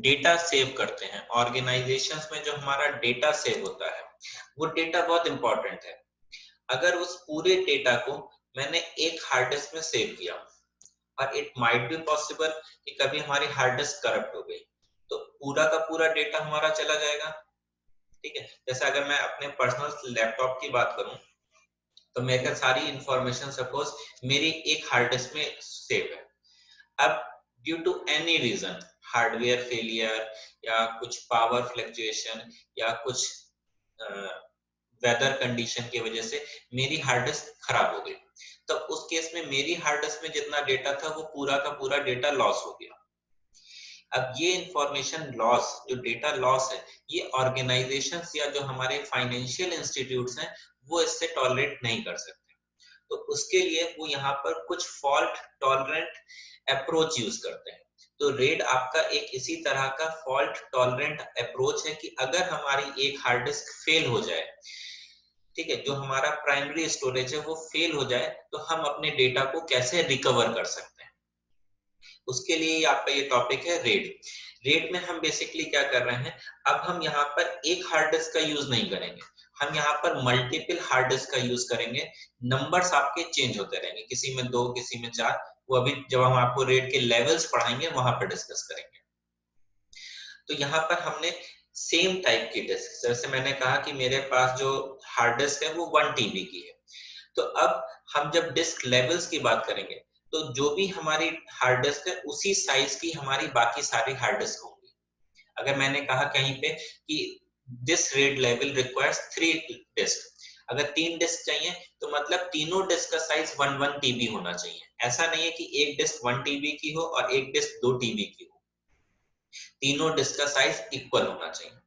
डेटा सेव करते हैं ऑर्गेनाइजेशंस में, जो हमारा डेटा सेव होता है वो डेटा बहुत इंपॉर्टेंट है। अगर उस पूरे डेटा को मैंने एक हार्ड डिस्क में सेव किया और इट माइट बी पॉसिबल कि कभी हमारी हार्ड डिस्क करप्ट हो गई, तो पूरा का पूरा डेटा हमारा चला जाएगा, ठीक है। जैसे अगर मैं अपने पर्सनल लैपटॉप की बात करूं तो मेरे सारी इंफॉर्मेशन सपोज मेरी एक हार्ड डिस्क में सेव है। अब due to any reason, hardware failure या कुछ पावर फ्लक्चुएशन या कुछ वेदर कंडीशन की वजह से मेरी हार्ड डिस्क खराब हो गई, तो उस केस में मेरी हार्ड डिस्क में जितना डेटा था वो पूरा का पूरा डेटा लॉस हो गया। अब ये इंफॉर्मेशन लॉस, जो डेटा लॉस है, ये ऑर्गेनाइजेशंस या जो हमारे फाइनेंशियल इंस्टीट्यूट्स हैं वो इससे टॉलरेट नहीं कर सकते। तो उसके लिए वो यहाँ पर कुछ फॉल्ट टॉलरेंट अप्रोच यूज करते हैं। तो रेड आपका एक इसी तरह का फॉल्ट टॉलरेंट अप्रोच है कि अगर हमारी एक हार्ड डिस्क फेल हो जाए, ठीक है, जो हमारा प्राइमरी स्टोरेज है वो फेल हो जाए, तो हम अपने डेटा को कैसे रिकवर कर सकते हैं, उसके लिए आपका ये टॉपिक है रेड। रेड में हम बेसिकली क्या कर रहे हैं, अब हम यहाँ पर एक हार्ड डिस्क का यूज नहीं करेंगे, हम यहाँ पर मल्टीपल हार्ड डिस्क का यूज करेंगे। नंबर्स आपके चेंज होते रहेंगे, किसी में 2, किसी में 4, वो अभी जब हम आपको रेड के लेवल्स पढ़ाएंगे वहां पर डिस्कस करेंगे। तो यहाँ पर हमने सेम टाइप की डिस्क, जैसे मैंने कहा कि मेरे पास जो हार्ड डिस्क है वो 1 TB की है, तो अब हम जब डिस्क लेवल्स की बात करेंगे तो जो भी हमारी हार्ड डिस्क है उसी साइज की हमारी बाकी सारी हार्ड डिस्क होंगी। अगर मैंने कहा कहीं पे कि this RAID level requires 3 disk, अगर 3 डिस्क चाहिए तो मतलब तीनों डिस्क का साइज 1 TB होना चाहिए। ऐसा नहीं है कि एक डिस्क 1 TB की हो और एक डिस्क 2 TB की हो, तीनों डिस्क का साइज इक्वल होना चाहिए,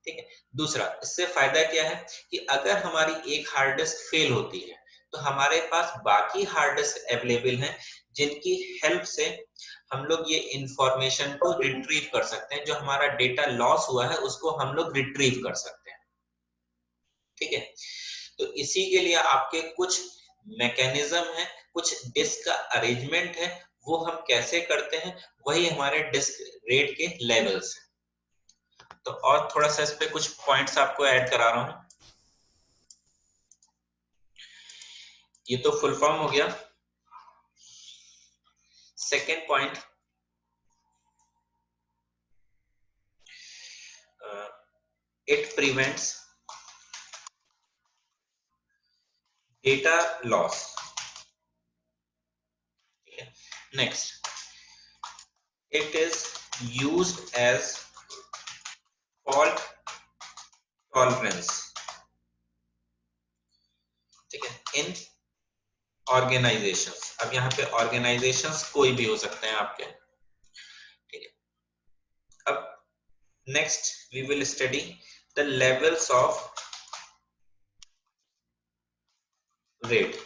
ठीक है। दूसरा, इससे फायदा क्या है कि अगर हमारी एक हार्ड डिस्क फेल होती है तो हमारे पास बाकी हार्ड डिस्क अवेलेबल हैं जिनकी हेल्प से हम लोग ये इंफॉर्मेशन को रिट्रीव कर सकते हैं, जो हमारा डेटा लॉस हुआ है उसको हम लोग रिट्रीव कर सकते हैं, ठीक है। तो इसी के लिए आपके कुछ मैकेनिज्म है, कुछ डिस्क का अरेंजमेंट है, वो हम कैसे करते हैं, वही हमारे डिस्क रेट के लेवल्स है। तो और थोड़ा सा इस पे कुछ पॉइंट्स आपको ऐड करा रहा हूं। ये तो फुल फॉर्म हो गया। Second point, it prevents data loss. Next, it is used as fault tolerance, ठीक है, इन ऑर्गेनाइजेशंस। अब यहाँ पे ऑर्गेनाइजेशंस कोई भी हो सकते हैं आपके, ठीक है। अब next we will study the levels of RAID.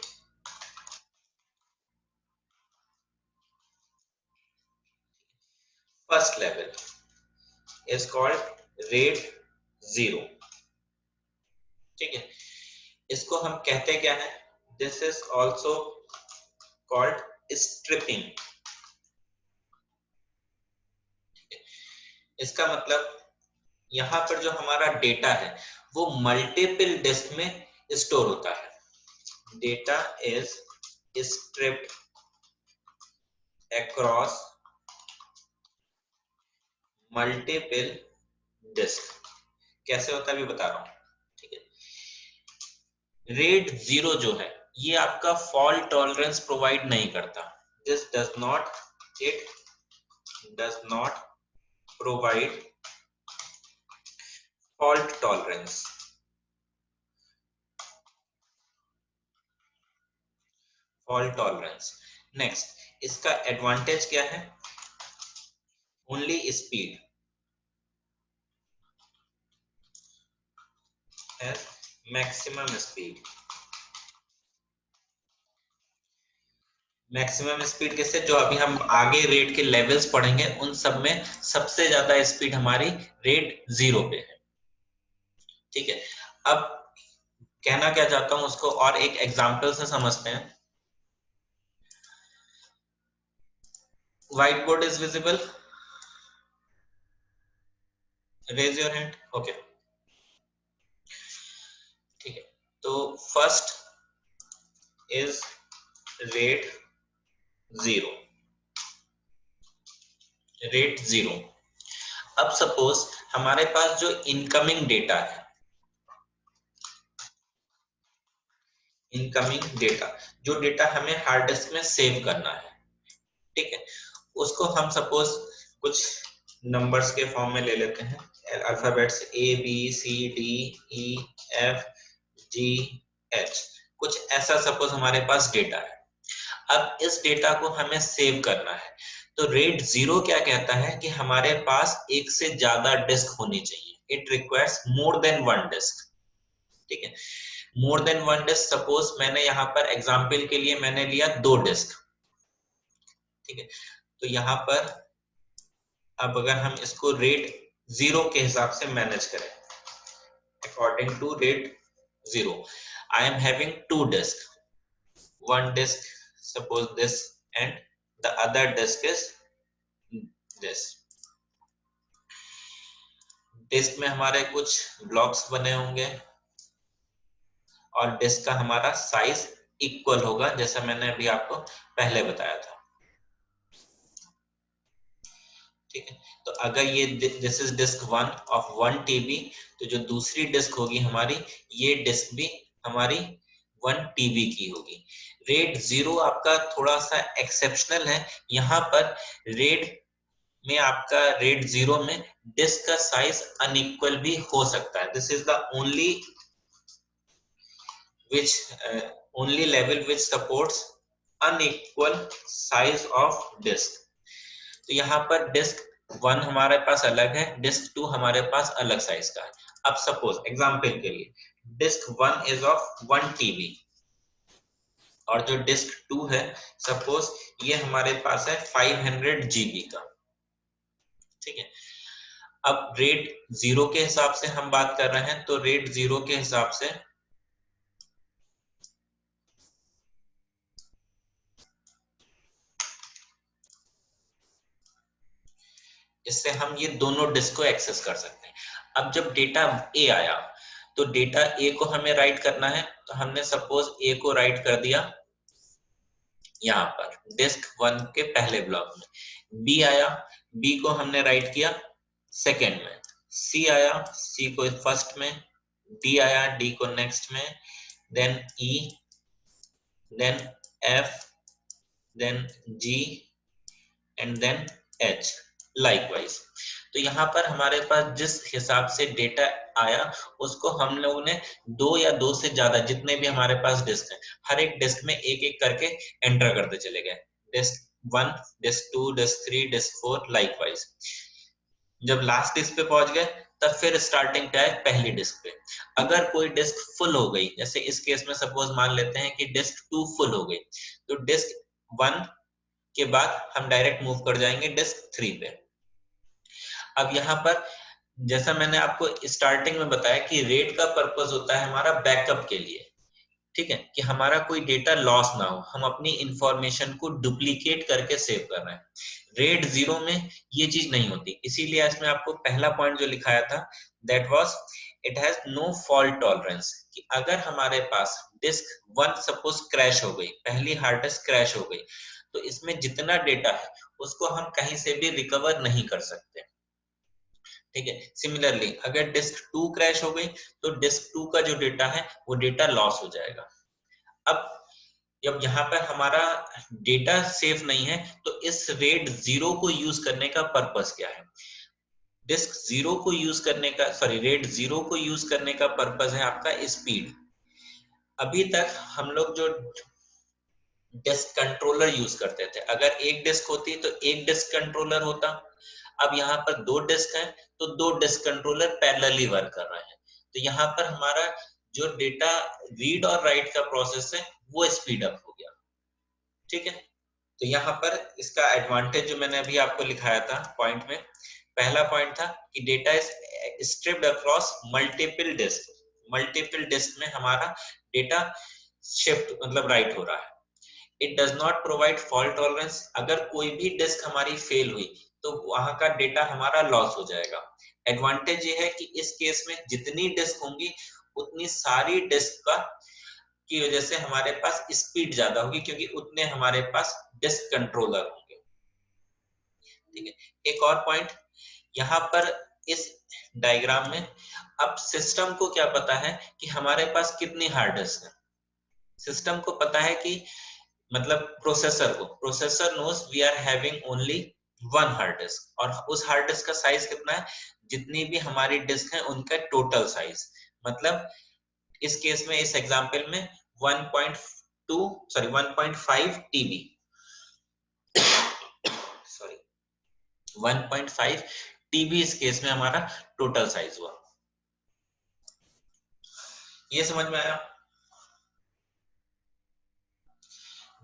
First level is called RAID 0, ठीक है। इसको हम कहते क्या है, this is also called striping. इसका मतलब यहाँ पर जो हमारा डेटा है वो मल्टीपल डिस्क में स्टोर होता है। Data is striped across multiple disk. कैसे होता है भी बता रहा हूं, ठीक है। रेड 0 जो है ये आपका फॉल्ट टॉलरेंस प्रोवाइड नहीं करता। This does not, it does not provide fault tolerance. Fault tolerance. Next, इसका एडवांटेज क्या है, only speed, maximum speed. Maximum speed कैसे, जो अभी हम आगे रेट के लेवल्स पढ़ेंगे उन सब में सबसे ज्यादा स्पीड हमारी रेट 0 पे है, ठीक है। अब कहना क्या चाहता हूं उसको और एक एग्जांपल से समझते हैं। Whiteboard is visible, raise your hand, okay, ठीक है। तो फर्स्ट इज रेट 0, रेट 0। अब सपोज हमारे पास जो इनकमिंग डेटा है, इनकमिंग डेटा, जो डेटा हमें हार्ड डिस्क में सेव करना है, ठीक है, उसको हम सपोज कुछ नंबर्स के फॉर्म में ले लेते हैं, अल्फाबेट्स ABCDEFGH, कुछ ऐसा सपोज हमारे पास डेटा है। अब इस डेटा को हमें सेव करना है, तो रेट 0 क्या कहता है कि हमारे पास एक से ज्यादा डिस्क होनी चाहिए, it requires more than one disk. ठीक है, more than one disk, suppose मैंने यहाँ पर एग्जाम्पल के लिए मैंने लिया 2 डिस्क। ठीक है, तो यहाँ पर अब अगर हम इसको रेट 0 के हिसाब से मैनेज करें, according to RAID 0, I am having 2 disks. One disk, suppose this, and the other disk is this. Disk में हमारे कुछ ब्लॉक्स बने होंगे और डिस्क का हमारा साइज इक्वल होगा, जैसा मैंने अभी आपको पहले बताया था। ठीक है, तो अगर ये this is disk 1 of 1 TB, तो जो दूसरी डिस्क होगी हमारी, ये डिस्क भी हमारी 1 TB की होगी। रेट 0 आपका थोड़ा सा एक्सेप्शनल है, यहाँ पर रेट में आपका रेट 0 में डिस्क का साइज अनइक्वल भी हो सकता है। This is the only level which supports unequal size of disk। तो यहाँ पर डिस्क 1 हमारे पास अलग है, डिस्क 2 हमारे पास अलग साइज का है। अब सपोज एग्जांपल के लिए डिस्क 1 इज ऑफ 1 TB और जो डिस्क 2 है सपोज ये हमारे पास है 500 GB का। ठीक है, अब रेट 0 के हिसाब से हम बात कर रहे हैं, तो रेट 0 के हिसाब से इससे हम ये दोनों डिस्क को एक्सेस कर सकते हैं। अब जब डेटा ए आया तो डेटा ए को हमें राइट करना है, तो हमने सपोज ए को राइट कर दिया यहाँ पर डिस्क 1 के पहले ब्लॉक में। बी आया, बी को हमने राइट किया सेकेंड में। सी आया, सी को फर्स्ट में। डी आया, डी को नेक्स्ट में। Then E, then F, then G and then H likewise. तो यहाँ पर हमारे पास जिस हिसाब से डेटा आया उसको हम लोगों ने 2 या 2 से ज्यादा जितने भी हमारे पास डिस्क हैं, हर एक डिस्क में एक एक करके एंटर करते चले गए। Disk 1, disk 2, disk 3, disk 4 likewise. जब लास्ट डिस्क पे पहुंच गए तब फिर स्टार्टिंग पे आए पहली डिस्क पे। अगर कोई डिस्क फुल हो गई, जैसे इस केस में सपोज मान लेते हैं कि डिस्क 2 फुल हो गई, तो डिस्क 1 के बाद हम डायरेक्ट मूव कर जाएंगे डिस्क 3 पे। अब यहाँ पर जैसा मैंने आपको स्टार्टिंग में बताया कि रेट का पर्पस होता है हमारा बैकअप के लिए। ठीक है, कि हमारा कोई डेटा लॉस ना हो, हम अपनी इंफॉर्मेशन को डुप्लीकेट करके सेव कर रहे हैं। रेट 0 में ये चीज नहीं होती, इसीलिए इसमें आपको पहला पॉइंट जो लिखाया था that was it has no fault tolerance, कि अगर हमारे पास डिस्क 1 सपोज क्रैश हो गई, पहली हार्ड डिस्क क्रैश हो गई, तो इसमें जितना डेटा है उसको हम कहीं से भी रिकवर नहीं कर सकते। ठीक है, सिमिलरली अगर डिस्क 2 क्रैश हो गई तो डिस्क 2 का जो डेटा है वो डेटा लॉस हो जाएगा। अब जब यहाँ पर हमारा डेटा सेफ नहीं है तो इस रेट 0 को यूज करने का पर्पस क्या है? डिस्क 0 को यूज करने का रेट 0 को यूज करने का पर्पस है आपका स्पीड। अभी तक हम लोग जो डिस्क कंट्रोलर यूज करते थे, अगर एक डिस्क होती तो एक डिस्क कंट्रोलर होता। अब यहाँ पर 2 डिस्क हैं तो 2 डिस्क कंट्रोलर पैरेलली वर्क कर रहे हैं। तो यहाँ पर हमारा जो डेटा रीड और राइट का प्रोसेस है वो स्पीड अप हो गया। ठीक है, तो यहाँ पर इसका एडवांटेज जो मैंने अभी आपको लिखाया था पॉइंट में, पहला पॉइंट था कि data is striped across multiple disk. Multiple disk में हमारा डेटा शिफ्ट मतलब राइट हो रहा है। It does not provide fault tolerance, अगर कोई भी डिस्क हमारी फेल हुई तो वहां का डेटा हमारा लॉस हो जाएगा। एडवांटेज ये है कि इस केस में जितनी डिस्क होंगी उतनी सारी डिस्क का की वजह से हमारे पास स्पीड ज्यादा होगी, क्योंकि उतने हमारे पास डिस्क कंट्रोलर होंगे। ठीक है, एक और पॉइंट यहाँ पर इस डायग्राम में, अब सिस्टम को क्या पता है कि हमारे पास कितनी हार्ड डिस्क है? सिस्टम को पता है कि मतलब processor knows we are having only 1 hard disk, और उस हार्ड डिस्क का साइज कितना है? जितनी भी हमारी डिस्क है उनका टोटल साइज। मतलब इस केस में इस एग्जांपल में 1.5 TB 1.5 टीबी इस केस में हमारा टोटल साइज हुआ। ये समझ में आया?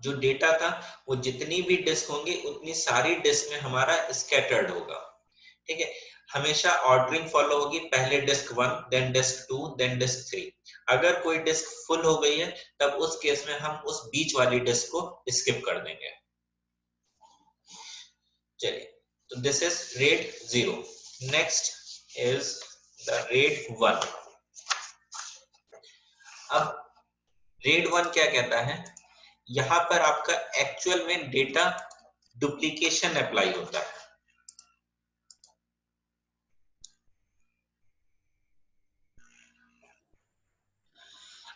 जो डेटा था वो जितनी भी डिस्क होंगी उतनी सारी डिस्क में हमारा स्कैटर्ड होगा। ठीक है, हमेशा ऑर्डरिंग फॉलो होगी, पहले disk 1, then disk 2, then disk 3। अगर कोई डिस्क फुल हो गई है तब उस केस में हम उस बीच वाली डिस्क को स्किप कर देंगे। चलिए, तो this is red 0। Next is the red 1। अब रेड 1 क्या कहता है? यहां पर आपका एक्चुअल में डेटा डुप्लीकेशन अप्लाई होता है।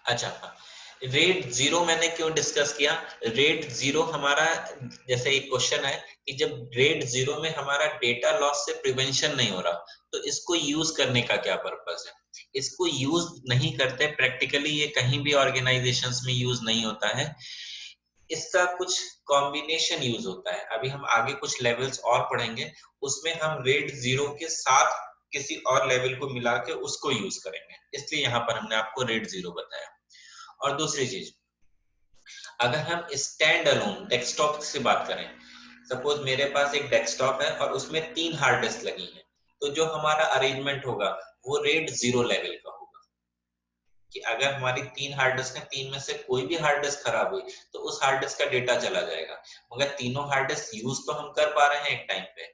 अच्छा, रेड 0 मैंने क्यों डिस्कस किया? रेड 0 हमारा, जैसे एक क्वेश्चन है कि जब रेड 0 में हमारा डेटा लॉस से प्रिवेंशन नहीं हो रहा तो इसको यूज करने का क्या पर्पस है? इसको यूज नहीं करते प्रैक्टिकली, ये कहीं भी ऑर्गेनाइजेशंस में यूज नहीं होता है। इसका कुछ कॉम्बिनेशन यूज होता है। अभी हम आगे कुछ लेवल्स और पढ़ेंगे, उसमें हम रेड 0 के साथ किसी और लेवल को मिला के उसको यूज करेंगे, इसलिए यहाँ पर हमने आपको रेड 0 बताया। और दूसरी चीज, अगर हम स्टैंड अलोन डेस्कटॉप से बात करें, सपोज मेरे पास एक डेस्कटॉप है और उसमें 3 हार्ड डिस्क लगी हैं, तो जो हमारा अरेंजमेंट होगा वो रेड 0 लेवल का होगा कि अगर हमारी 3 हार्ड डिस्क है, 3 में से कोई भी हार्ड डिस्क खराब हुई तो उस हार्ड डिस्क का डेटा चला जाएगा। मगर तीनों हार्ड डिस्क यूज तो हम कर पा रहे हैं एक टाइम पे।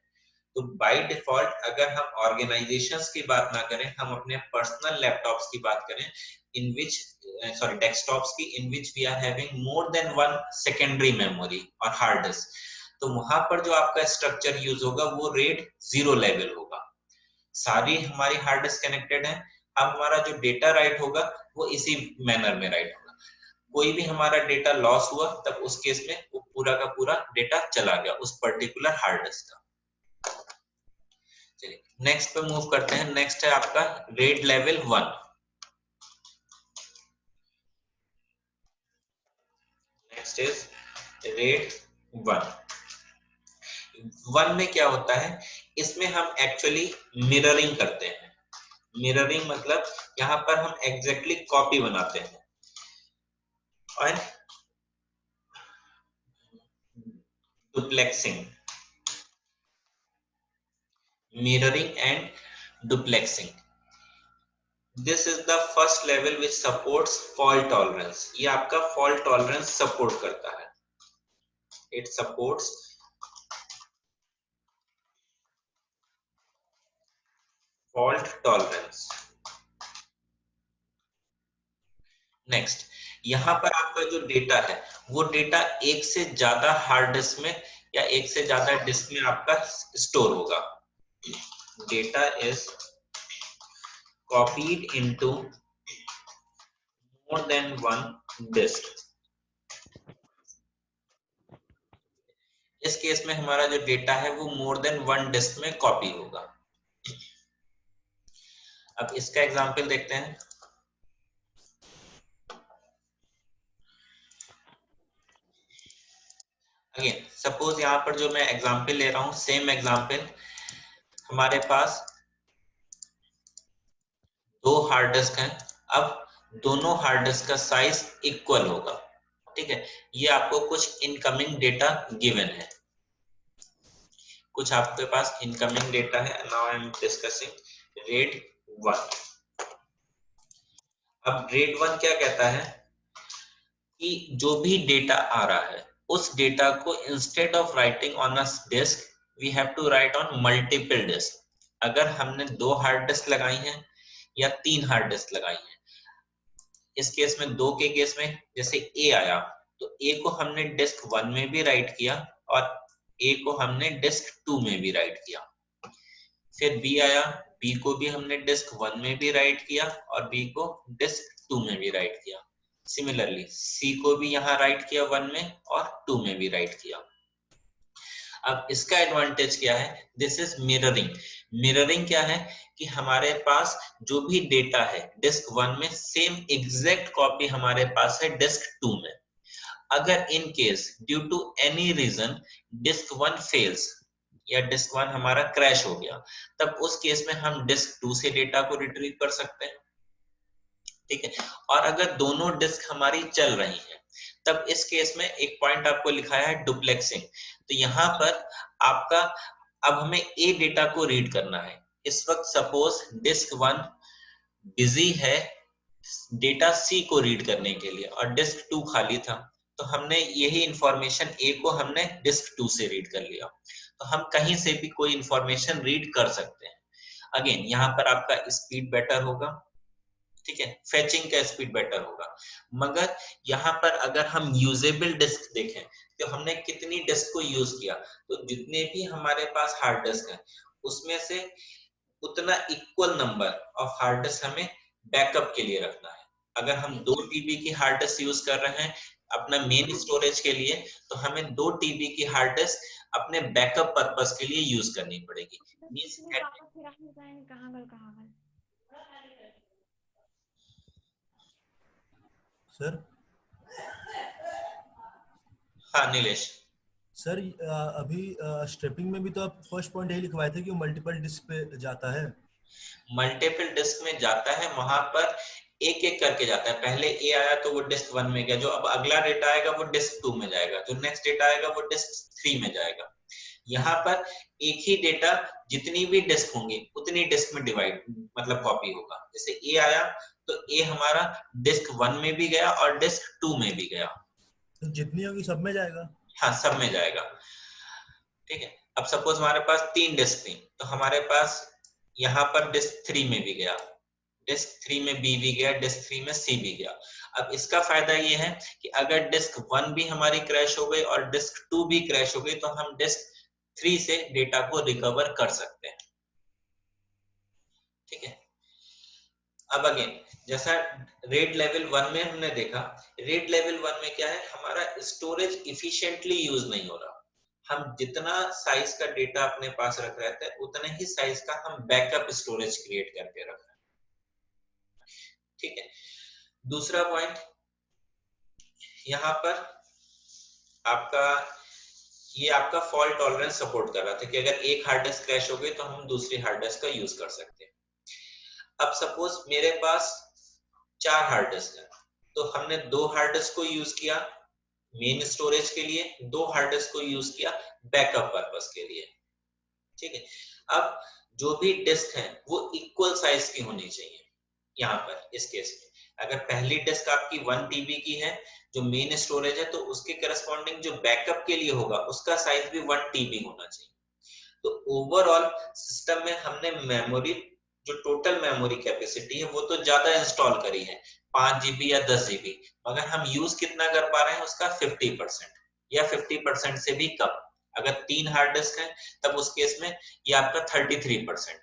तो बाय डिफॉल्ट अगर हम ऑर्गेनाइजेशंस की बात ना करें, हम अपने पर्सनल लैपटॉप्स की बात करें, इन विच डेस्कटॉप्स की, in which we are having more than 1 secondary memory और हार्ड डिस्क, तो वहां पर जो आपका स्ट्रक्चर यूज होगा वो रेड 0 लेवल होगा। सारी हमारी हार्ड डिस्क कनेक्टेड है, अब हमारा जो डेटा राइट होगा वो इसी मैनर में राइट होगा। कोई भी हमारा डेटा लॉस हुआ तब उस केस में वो पूरा का पूरा डेटा चला गया उस पर्टिकुलर हार्ड डिस्क का। चलिए नेक्स्ट पे मूव करते हैं। नेक्स्ट है आपका red level 1। Next is red 1। 1 में क्या होता है? इसमें हम एक्चुअली मिररिंग करते हैं। मिररिंग मतलब यहाँ पर हम एग्जैक्टली कॉपी बनाते हैं। और डुप्लेक्सिंग, mirroring and duplexing, this is the first level which supports fault tolerance। ये आपका fault tolerance support करता है, it supports fault tolerance। Next, यहाँ पर आपका जो डेटा है वो डेटा एक से ज्यादा हार्ड डिस्क में या एक से ज्यादा डिस्क में आपका स्टोर होगा। Data is copied into more than 1 disk। इस केस में हमारा जो डेटा है वो मोर देन 1 डिस्क में कॉपी होगा। अब इसका एग्जांपल देखते हैं। अगेन सपोज यहाँ पर जो मैं एग्जांपल ले रहा हूँ, सेम एग्जांपल, हमारे पास 2 हार्ड डिस्क हैं। अब दोनों हार्ड डिस्क का साइज इक्वल होगा। ठीक है, ये आपको कुछ इनकमिंग डेटा गिवन है, कुछ आपके पास इनकमिंग डेटा है। Now I am discussing red 1। अब रेड 1 क्या कहता है कि जो भी डेटा आ रहा है उस डेटा को instead of writing on a disk we have to write on multiple disk. अगर हमने 2 हार्ड डिस्क लगाई हैं या 3 हार्ड डिस्क लगाई हैं, इस केस में 2 के केस में जैसे ए आया तो ए को हमने डिस्क 1 में भी राइट किया और ए को हमने डिस्क 2 में भी राइट किया। फिर बी आया, बी को भी हमने डिस्क 1 में भी राइट किया और बी को डिस्क 2 में भी राइट किया। सिमिलरली सी को भी यहाँ राइट किया 1 में और 2 में भी राइट किया। अब इसका एडवांटेज क्या है? This is mirroring. मिररिंग क्या है कि हमारे पास जो भी डेटा है डिस्क 1 में सेम एग्जैक्ट कॉपी हमारे पास है डिस्क 2 में। अगर in case due to any reason disk 1 fails, या डिस्क 1 हमारा क्रैश हो गया, तब उस केस में हम डिस्क 2 से डेटा को रिट्रीव कर सकते हैं। ठीक है, और अगर दोनों डिस्क हमारी चल रही हैं, तब इस केस में एक पॉइंट आपको लिखाया है डुप्लेक्सिंग। तो यहाँ पर आपका अब हमें ए डेटा को रीड करना है। इस वक्त सपोज डिस्क 1 बिजी है डेटा सी को रीड करने के लिए और डिस्क 2 खाली था, तो हमने यही इंफॉर्मेशन ए को हमने डिस्क 2 से रीड कर लिया। तो हम कहीं से भी कोई इंफॉर्मेशन रीड कर सकते हैं। अगेन यहाँ पर आपका स्पीड बेटर होगा, ठीक है, फेचिंग का स्पीड बेटर होगा। मगर यहाँ पर अगर हम यूजेबल डिस्क देखें तो हमने कितनी डिस्क को यूज किया, तो जितने भी हमारे पास हार्ड डिस्क है उसमें से उतना equal number of hard disk हमें बैकअप के लिए रखना है। अगर हम 2 टीबी की हार्ड डिस्क यूज कर रहे हैं अपना मेन स्टोरेज के लिए, तो हमें 2 टीबी की हार्ड डिस्क अपने बैकअप पर्पस के लिए यूज करनी पड़ेगी। मींस सर हाँ नीलेश, सर अभी स्ट्रिपिंग में भी तो आप फर्स्ट पॉइंट यही लिखवाए थे कि वो मल्टीपल डिस्क पे जाता है। मल्टीपल डिस्क में जाता है, वहां पर एक एक करके जाता है। पहले ए आया तो वो डिस्क 1 में गया, जो अब अगला डेटा आएगा वो डिस्क 2 में जाएगा, जो नेक्स्ट डेटा आएगा वो डिस्क 3 में जाएगा। यहाँ पर एक ही डेटा जितनी भी डिस्क होंगी उतनी डिस्क में डिवाइड मतलब कॉपी होगा। जैसे ए आया तो ए हमारा डिस्क 1 में भी गया और डिस्क 2 में भी गया। तो जितनी होगी सब में जाएगा। हाँ सब में जाएगा। ठीक है, अब सपोज हमारे पास 3 डिस्क थी, तो हमारे पास यहाँ पर डिस्क 3 में भी गया, डिस्क 3 में बी भी गया, डिस्क 3 में सी भी गया। अब इसका फायदा ये है कि अगर डिस्क 1 भी हमारी क्रैश हो गई और डिस्क 2 भी क्रैश हो गई, तो हम डिस्क 3 से डेटा को रिकवर कर सकते हैं। ठीक है, अब अगेन जैसा रेड लेवल 1 में हमने देखा, रेड लेवल 1 में क्या है, हमारा स्टोरेज इफिशिएंटली यूज नहीं हो रहा। हम जितना साइज का डेटा अपने पास रख रहे थे उतने ही साइज का हम बैकअप स्टोरेज क्रिएट करके रख रहे हैं। ठीक है, दूसरा पॉइंट यहाँ पर आपका ये आपका फॉल्ट टॉलरेंस सपोर्ट कर रहा था कि अगर एक हार्ड डिस्क क्रैश हो गई तो हम दूसरी हार्ड डिस्क का यूज कर सकते हैं। अब सपोज मेरे पास 4 हार्ड डिस्क है, तो हमने 2 हार्ड डिस्क को यूज किया मेन स्टोरेज के लिए, 2 हार्ड डिस्क को यूज किया बैकअप पर्पस के लिए। ठीक है, अब जो भी डिस्क है वो इक्वल साइज की होनी चाहिए। यहाँ पर इस केस में अगर पहली डिस्क आपकी 1 टीबी की है जो मेन स्टोरेज है, तो उसके करस्पॉन्डिंग जो बैकअप के लिए होगा उसका साइज भी 1 टीबी होना चाहिए। तो ओवरऑल सिस्टम में हमने मेमोरी जो टोटल मेमोरी कैपेसिटी है वो तो ज्यादा इंस्टॉल करी है 5 जीबी या 10 जीबी, मगर हम यूज कितना कर पा रहे हैं उसका 50% या 50% से भी कम। अगर 3 हार्ड डिस्क है तब उस केस में ये आपका 33%।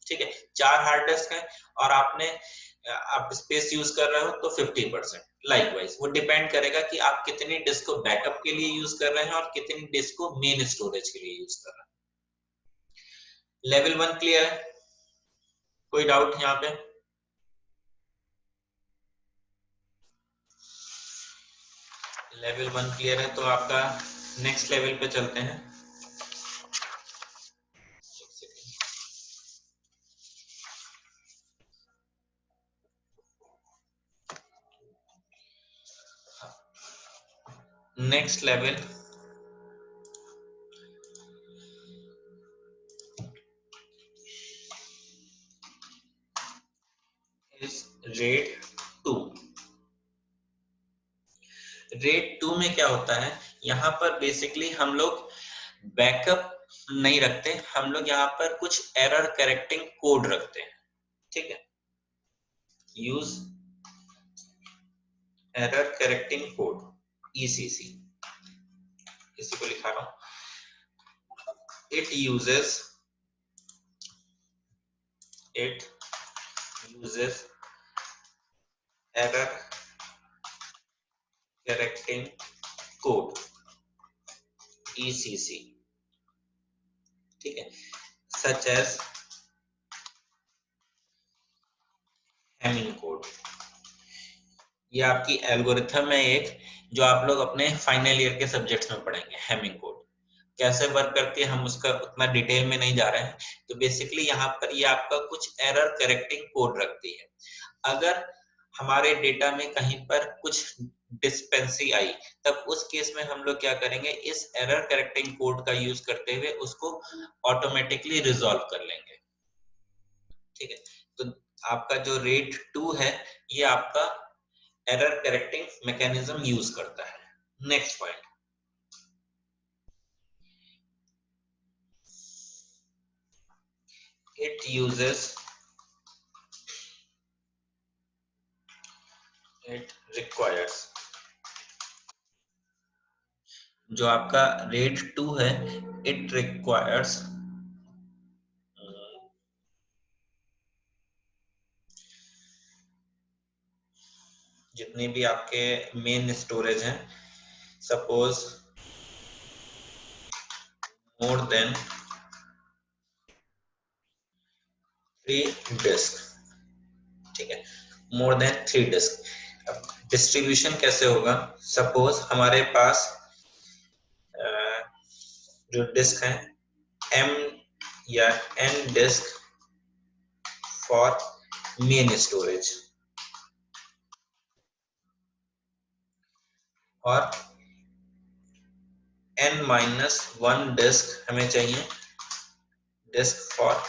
ठीक है, 4 हार्ड डिस्क है और आप स्पेस यूज कर रहे हो तो 50%। लाइकवाइज वो डिपेंड करेगा कि आप कितनी डिस्क को बैकअप के लिए यूज कर रहे हैं और कितनी डिस्क को मेन स्टोरेज के लिए यूज कर रहे हैं। लेवल 1 क्लियर है? कोई डाउट यहाँ पे? लेवल 1 क्लियर है तो आपका नेक्स्ट लेवल पे चलते हैं। Next level is red 2। Red 2 में क्या होता है, यहाँ पर बेसिकली हम लोग बैकअप नहीं रखते, हम लोग यहाँ पर कुछ एरर करेक्टिंग कोड रखते हैं। ठीक है, use error correcting code ECC, इसी को लिखा रहा हूं। It uses error correcting code ECC। ठीक है, सच एज हेमिंग कोड। ये आपकी एल्गोरिथम है एक जो आप लोग अपने फाइनल ईयर के सब्जेक्ट्स में पढ़ेंगे, हेमिंग कोड। कैसे वर्क करती है हम उसका उतना डिटेल में नहीं जा रहे हैं। तो बेसिकली यहाँ पर ये आपका कुछ एरर करेक्टिंग कोड रखती है। अगर हमारे डेटा में कहीं पर कुछ डिस्पेंसी आई, तब उस केस में हम लोग क्या करेंगे, इस एरर करेक्टिंग कोड का यूज करते हुए उसको ऑटोमेटिकली रिजॉल्व कर लेंगे। ठीक है, तो आपका जो रेट 2 है ये आपका एरर करेक्टिंग मैकेनिज्म यूज करता है। Next point, it uses, it requires, जो आपका रेट 2 है it requires जितनी भी आपके मेन स्टोरेज हैं, सपोज मोर देन 3 डिस्क। ठीक है, मोर देन 3 डिस्क। अब डिस्ट्रीब्यूशन कैसे होगा, सपोज हमारे पास जो डिस्क है m या n disk for main storage, और n-1 डिस्क हमें चाहिए disk for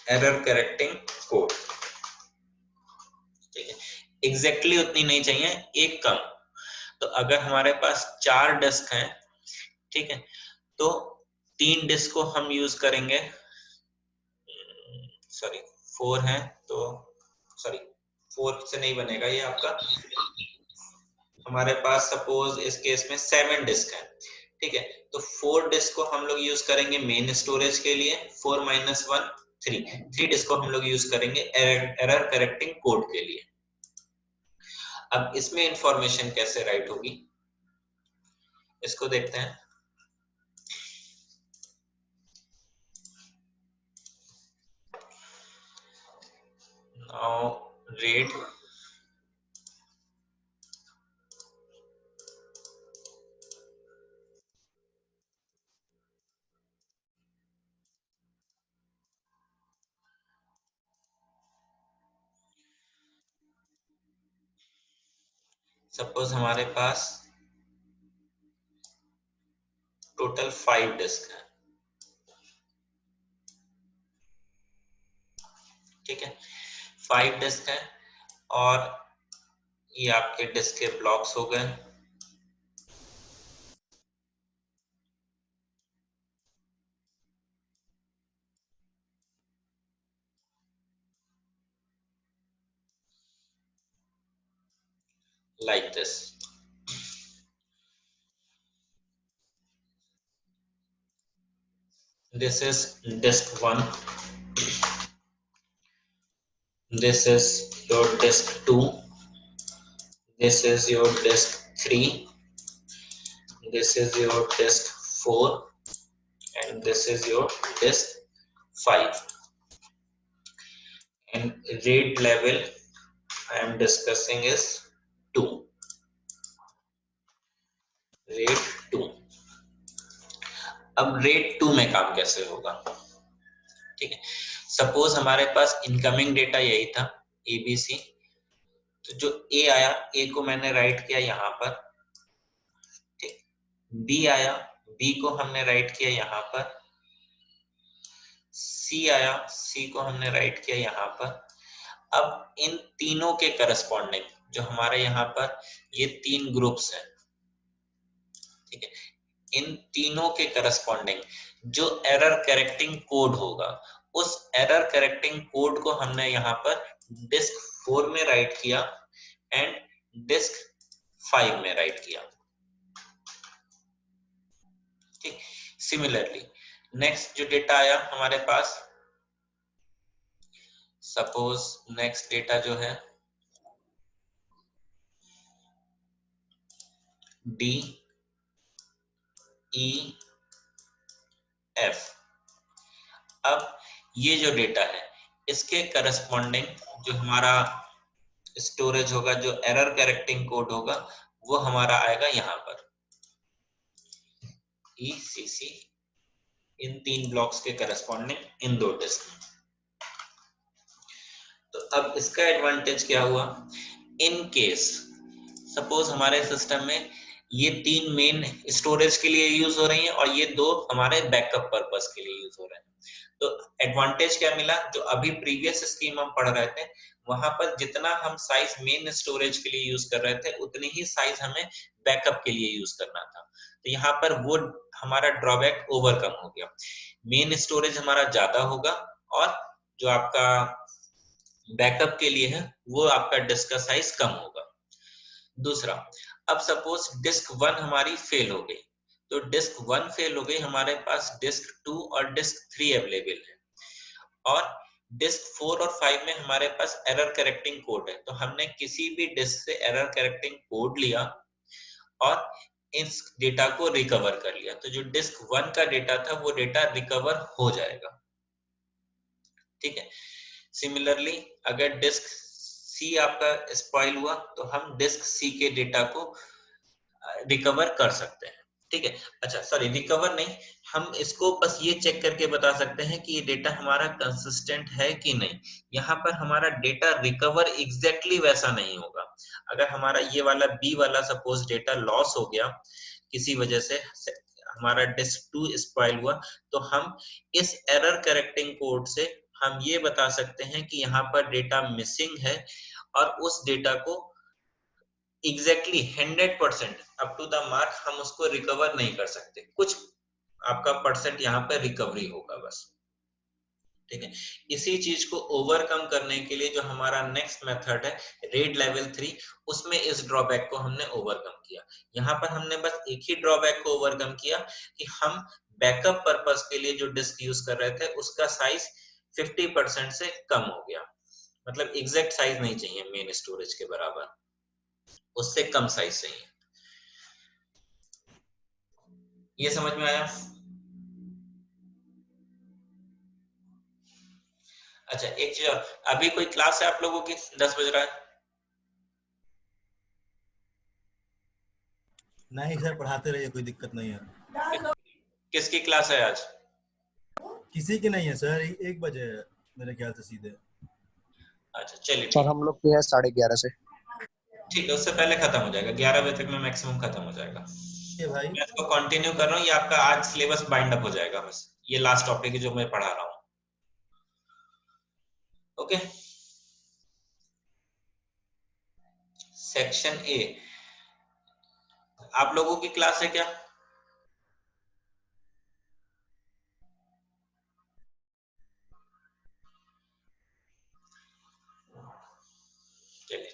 error correcting code. ठीक है, एग्जैक्टली उतनी नहीं चाहिए, एक कम। तो अगर हमारे पास 4 डिस्क हैं, ठीक है, तो 3 डिस्क को हम यूज करेंगे, सॉरी 4 हैं तो सॉरी 4 से नहीं बनेगा ये आपका, हमारे पास सपोज इस केस में 7 डिस्क है। ठीक है, तो 4 डिस्क को हम लोग यूज करेंगे मेन स्टोरेज के लिए, 4-1 3 डिस्क को हम लोग यूज करेंगे एरर करेक्टिंग कोड के लिए। अब इसमें इंफॉर्मेशन कैसे राइट होगी इसको देखते हैं। नाउ रेट सपोज हमारे पास टोटल 5 डिस्क है। ठीक है, 5 डिस्क है और ये आपके डिस्क के ब्लॉक्स हो गए। Like this. This is disk 1. This is your disk 2. This is your disk 3. This is your disk 4. And this is your disk 5. And RAID level I am discussing is 2. RAID 2. अब RAID 2 में काम कैसे होगा? ठीक है, suppose हमारे पास incoming data यही था ABC, तो जो A आया, A को मैंने राइट किया यहाँ पर, ठीक, B आया, B को हमने राइट किया यहाँ पर, C आया, C को हमने राइट किया यहाँ पर। अब इन तीनों के करस्पॉन्डिंग जो हमारे यहाँ पर ये 3 ग्रुप्स हैं, ठीक है, इन तीनों के करस्पॉन्डिंग जो एरर करेक्टिंग कोड होगा, उस एरर करेक्टिंग कोड को हमने यहाँ पर डिस्क 4 में राइट किया एंड डिस्क 5 में राइट किया। ठीक, सिमिलरली नेक्स्ट जो डेटा आया हमारे पास, सपोज नेक्स्ट डेटा जो है D E F। अब ये जो डेटा है इसके करस्पॉन्डिंग जो हमारा स्टोरेज होगा, जो एरर करेक्टिंग कोड होगा, वो हमारा आएगा यहाँ पर। ECC इन 3 ब्लॉक्स के करस्पॉन्डिंग इन 2 डिस्क में। तो अब इसका एडवांटेज क्या हुआ, इन केस सपोज हमारे सिस्टम में ये 3 मेन स्टोरेज के लिए यूज हो रही हैं और ये 2 हमारे बैकअप पर्पस के लिए यूज हो रहे हैं। तो एडवांटेज क्या मिला, जो अभी प्रीवियस स्कीम हम पढ़ रहे थे वहां पर जितना हम साइज मेन स्टोरेज के लिए यूज कर रहे थे उतनी ही साइज हमें बैकअप के लिए यूज करना था। तो यहाँ पर वो हमारा ड्रॉबैक ओवरकम हो गया, मेन स्टोरेज हमारा ज्यादा होगा और जो आपका बैकअप के लिए है वो आपका डिस्क का साइज कम होगा। दूसरा, अब सपोज डिस्क 1 हमारी फेल हो गई, तो डिस्क 1 फेल हो गई, हमारे पास डिस्क 2 और डिस्क 3 अवेलेबल है और डिस्क 4 और 5 में हमारे पास एरर करेक्टिंग कोड है। तो हमने किसी भी डिस्क से एरर करेक्टिंग कोड लिया और इस डेटा को रिकवर कर लिया, तो जो डिस्क 1 का डेटा था वो डेटा रिकवर हो जाएगा। ठीक है, सिमिलरली अगर डिस्क सी आपका स्पॉइल हुआ तो हम डिस्क सी के डेटा को रिकवर कर सकते हैं। ठीक है, अच्छा सॉरी रिकवर नहीं, हम इसको बस ये चेक करके बता सकते हैं कि ये डेटा हमारा कंसिस्टेंट है कि नहीं। यहाँ पर हमारा डेटा रिकवर एग्जैक्टली वैसा नहीं होगा। अगर हमारा ये वाला बी वाला सपोज डेटा लॉस हो गया किसी वजह से, हमारा डिस्क 2 स्पॉइल हुआ, तो हम इस एरर करेक्टिंग कोड से हम ये बता सकते हैं कि यहाँ पर डेटा मिसिंग है और उस डेटा को exactly 100% up to the mark हम उसको रिकवर नहीं कर सकते, कुछ आपका परसेंट यहाँ पर रिकवरी होगा बस। ठीक है, इसी चीज को ओवरकम करने के लिए जो हमारा नेक्स्ट मेथड है रेड लेवल 3, उसमें इस ड्रॉबैक को हमने ओवरकम किया। यहाँ पर हमने बस एक ही ड्रॉबैक को ओवरकम किया कि हम बैकअप पर्पस के लिए जो डिस्क यूज कर रहे थे उसका साइज 50% से कम हो गया, मतलब एग्जैक्ट साइज नहीं चाहिए मेन स्टोरेज के बराबर, उससे कम साइज चाहिए। ये समझ में आया? अच्छा एक चीज, अभी कोई क्लास है आप लोगों की? 10 बज रहा है। नहीं सर, पढ़ाते रहिए, कोई दिक्कत नहीं है। किसकी क्लास है आज? किसी की नहीं है सर, 1 बजे है मेरे ख्याल से सीधे। अच्छा चलिए सर हम लोग की है 11:30 से। ठीक है, उससे पहले खत्म हो जाएगा, 11 बजे तक में मैक्सिमम खत्म हो जाएगा। ये भाई मैं इसको कंटिन्यू कर रहा हूँ, ये आपका आज सिलेबस बाइंड अप हो जाएगा, बस ये लास्ट टॉपिक है जो मैं पढ़ा रहा हूँ। ओके, सेक्शन ए आप लोगों की क्लास है क्या? चलिए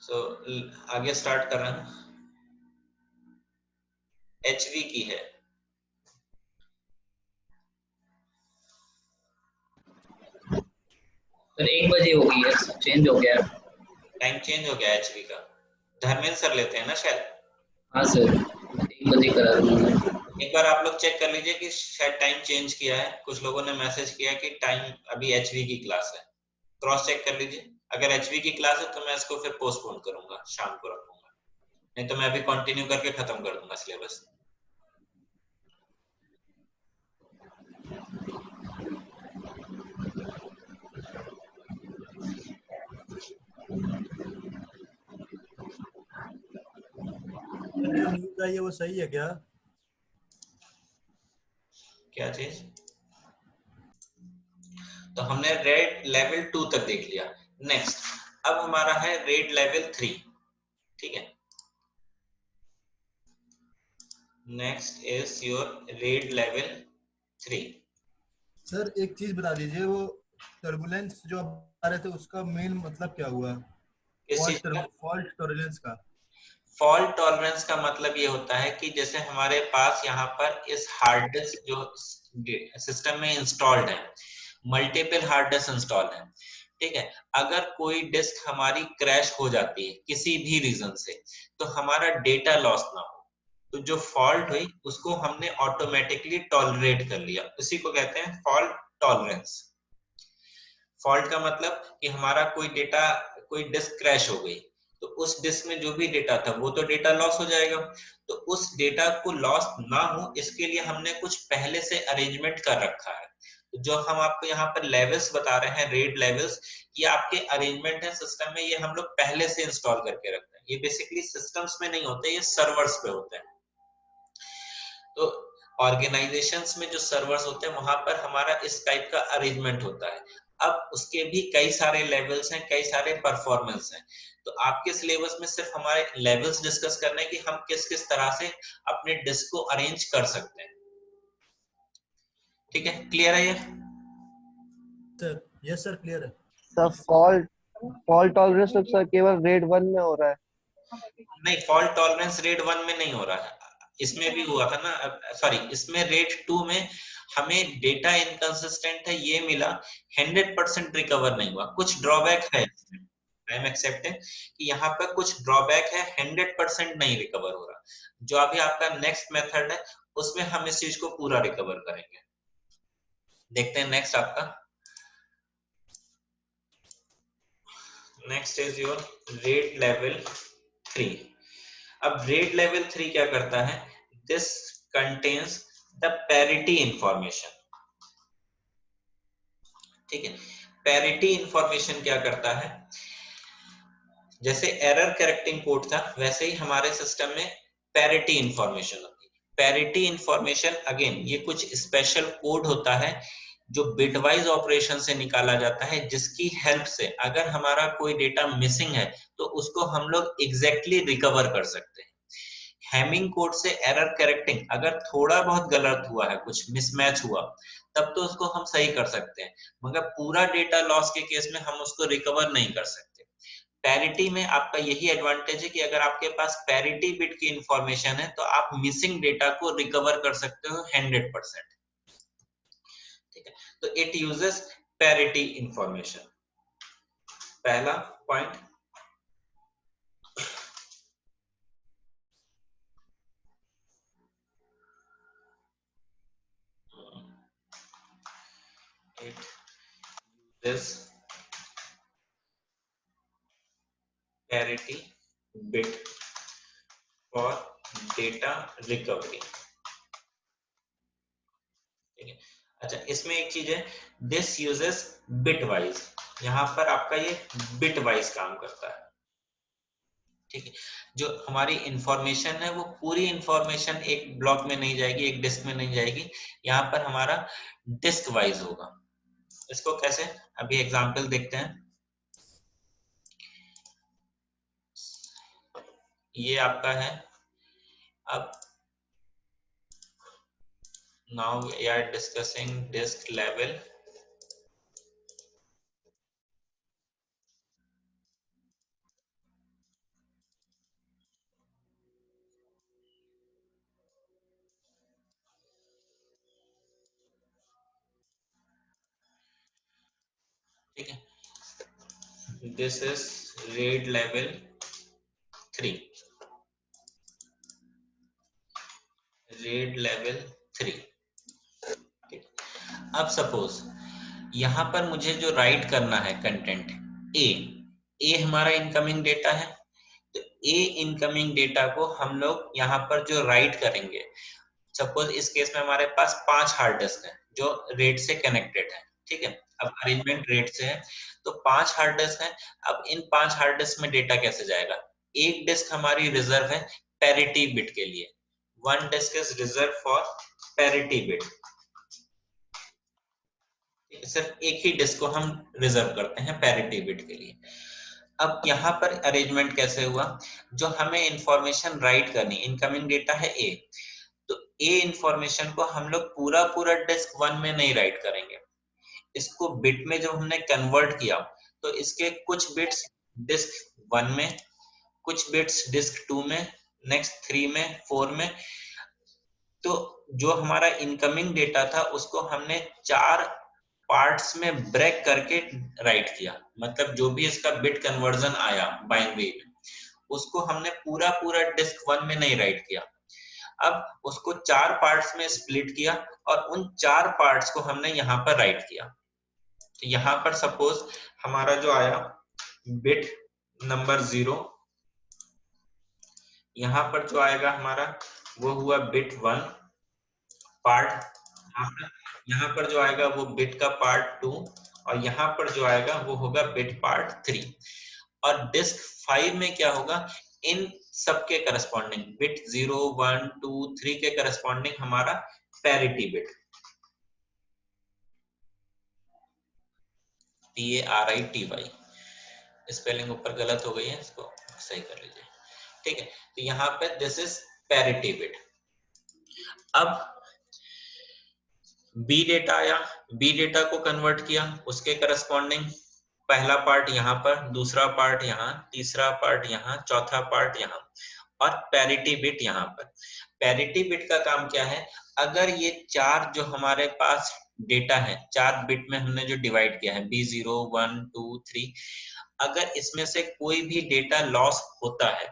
सो आगे स्टार्ट कर रहे हैं। एचवी की है, सर 1 बजे हो गई है, चेंज हो गया। टाइम चेंज हो गया एचवी का। धर्मेंद्र सर लेते हैं ना शायद? हाँ सर 1 बजे करा दूंगा। एक बार आप लोग चेक कर लीजिए कि शायद टाइम चेंज किया है, कुछ लोगों ने मैसेज किया कि टाइम अभी एचवी की क्लास है, क्रॉस चेक कर लीजिए। अगर एचवी की क्लास है तो मैं इसको फिर पोस्टपोन करूंगा, शाम को रखूंगा, नहीं तो मैं अभी कंटिन्यू करके खत्म कर दूंगा सिलेबस। जो न्यूज आई है वो सही है क्या? क्या चीज? तो हमने रेड लेवल 2 तक देख लिया। नेक्स्ट अब हमारा है रेड लेवल 3। ठीक है, next is your red level 3। Sir एक चीज बता दीजिए, वो टर्बुलेंस जो आ रहे थे उसका मेन मतलब क्या हुआ? किस चीज का? फॉल्ट टॉलरेंस का। फॉल्ट टॉलरेंस का मतलब ये होता है कि जैसे हमारे पास यहाँ पर इस हार्ड डिस्क जो सिस्टम में इंस्टॉल्ड है, मल्टीपल हार्ड डिस्क इंस्टॉल है। ठीक है, अगर कोई डिस्क हमारी क्रैश हो जाती है किसी भी रीजन से, तो हमारा डेटा लॉस ना हो, तो जो फॉल्ट हुई उसको हमने ऑटोमेटिकली टॉलरेट कर लिया, उसी को कहते हैं फॉल्ट टॉलरेंस। फॉल्ट का मतलब कि हमारा कोई डेटा, कोई डिस्क क्रैश हो गई, तो उस डिस्क में जो भी डेटा था वो तो डेटा लॉस हो जाएगा। तो उस डेटा को लॉस ना हो इसके लिए हमने कुछ पहले से अरेंजमेंट कर रखा है। तो जो हम आपको यहाँ पर लेवल्स बता रहे हैं, रेड लेवल्स, ये आपके अरेंजमेंट है सिस्टम में, ये हम लोग पहले से इंस्टॉल करके रखते हैं। ये बेसिकली सिस्टम्स में नहीं होते, ये सर्वर्स पे होते हैं। तो ऑर्गेनाइजेशंस में जो सर्वर्स होते हैं वहां पर हमारा इस टाइप का अरेंजमेंट होता है। अब उसके भी कई सारे लेवल्स हैं, कई सारे परफॉर्मेंस हैं। तो आपके सिलेबस में सिर्फ हमारे लेवल्स डिस्कस करने कि हम किस किस तरह से अपने डिस्क को अरेंज कर सकते हैं। ठीक है, क्लियर है ये? सर यस सर क्लियर है। सर फॉल्ट टॉलरेंस तो सर केवल रेड 1 में हो रहा है। नहीं, फॉल्ट टॉलरेंस रेड 1 में नहीं हो रहा है, इसमें भी हुआ था ना, सॉरी इसमें रेड 2 में हमें डेटा इनकंसिस्टेंट है ये मिला, 100% रिकवर नहीं हुआ, कुछ ड्रॉबैक है इसमें, आई एम एक्सेप्टिंग कि यहाँ पर कुछ ड्रॉबैक है, 100% नहीं रिकवर हो रहा। जो अभी आपका नेक्स्ट मेथड है उसमें हम इस चीज को पूरा रिकवर करेंगे। देखते हैं नेक्स्ट आपका, next is your red level 3। अब रेड लेवल 3 क्या करता है? This contains the parity information. ठीक है, पैरिटी इंफॉर्मेशन क्या करता है? जैसे एरर करेक्टिंग कोड था वैसे ही हमारे सिस्टम में पैरिटी इंफॉर्मेशन होती है। पैरिटी इंफॉर्मेशन अगेन ये कुछ स्पेशल कोड होता है जो बिटवाइज ऑपरेशन से निकाला जाता है, जिसकी हेल्प से अगर हमारा कोई डेटा मिसिंग है तो उसको हम लोग एग्जैक्टली रिकवर कर सकते हैं। हैमिंग कोड से एरर करेक्टिंग अगर थोड़ा बहुत गलत हुआ है, कुछ मिसमैच हुआ, तब तो उसको हम सही कर सकते हैं, मगर पूरा डेटा लॉस के केस में हम उसको रिकवर नहीं कर सकते। पैरिटी में आपका यही एडवांटेज है कि अगर आपके पास पैरिटी बिट की इंफॉर्मेशन है तो आप मिसिंग डेटा को रिकवर कर सकते हो 100%। ठीक है, तो इट यूजेस पैरिटी इंफॉर्मेशन, पहला point. It uses parity bit for data recovery। ठीक है, अच्छा इसमें एक चीज है, दिस यूजेस बिट वाइज, यहाँ पर आपका ये बिट वाइज काम करता है। ठीक है, जो हमारी इंफॉर्मेशन है वो पूरी इंफॉर्मेशन एक ब्लॉक में नहीं जाएगी, एक डिस्क में नहीं जाएगी, यहाँ पर हमारा डिस्क वाइज होगा। इसको कैसे, अभी एग्जांपल देखते हैं। ये आपका है, अब now we are discussing disk level. ठीक है, this is RAID level 3, RAID level 3। अब सपोज यहां पर मुझे जो राइट करना है कंटेंट ए हमारा इनकमिंग डेटा है, तो ए इनकमिंग डेटा को हम लोग यहाँ पर जो राइट करेंगे, सपोज इस केस में हमारे पास 5 हार्ड डिस्क है जो रेड से कनेक्टेड है। ठीक है, अब अरेंजमेंट रेड से है तो 5 हार्ड डिस्क है। अब इन 5 हार्ड डिस्क में डेटा कैसे जाएगा? एक डिस्क हमारी रिजर्व है पैरिटी बिट के लिए, 1 disk is reserve for parity bit, सिर्फ एक ही डिस्क को हम रिजर्व करते हैं पैरिटी बिट के लिए। अब यहाँ पर अरेंजमेंट कैसे हुआ? जो हमें इंफॉर्मेशन राइट करनी, इनकमिंग डेटा है ए, तो ए इंफॉर्मेशन को हम लोग पूरा डिस्क 1 में नहीं राइट करेंगे, इसको बिट में जब हमने कन्वर्ट किया तो इसके कुछ बिट्स डिस्क 1 में, कुछ बिट्स डिस्क 2 में, नेक्स्ट 3 में, 4 में। तो जो हमारा इनकमिंग डेटा था उसको हमने 4 पार्ट्स में ब्रेक करके राइट किया, मतलब जो भी इसका बिट कन्वर्जन आया बाइनरी में उसको हमने पूरा डिस्क 1 में नहीं राइट किया, अब उसको 4 पार्ट्स में स्प्लिट किया और उन 4 पार्ट्स को हमने यहाँ पर राइट किया। तो यहाँ पर सपोज हमारा जो आया बिट नंबर 0 यहाँ पर जो आएगा हमारा वो हुआ बिट 1 पार्ट, यहाँ पर जो आएगा वो बिट का पार्ट 2, और यहाँ पर जो आएगा वो होगा बिट पार्ट 3। और डिस्क 5 में क्या होगा, इन सबके करस्पॉन्डिंग बिट 0 1 2 3 के करस्पॉन्डिंग हमारा पैरिटी बिट, PARITY, स्पेलिंग ऊपर गलत हो गई है, इसको सही कर लीजिए, ठीक है। तो यहाँ पे दिस इज पैरिटी बिट। अब बी डेटा आया, बी डेटा को कन्वर्ट किया, उसके करस्पॉन्डिंग पहला पार्ट यहाँ पर, दूसरा पार्ट यहाँ, तीसरा पार्ट यहाँ, चौथा पार्ट यहाँ, और पैरिटी बिट यहाँ पर। पैरिटी बिट का काम क्या है, अगर ये चार जो हमारे पास डेटा है, 4 बिट में हमने जो डिवाइड किया है B0 1 2 3, अगर इसमें से कोई भी डेटा लॉस होता है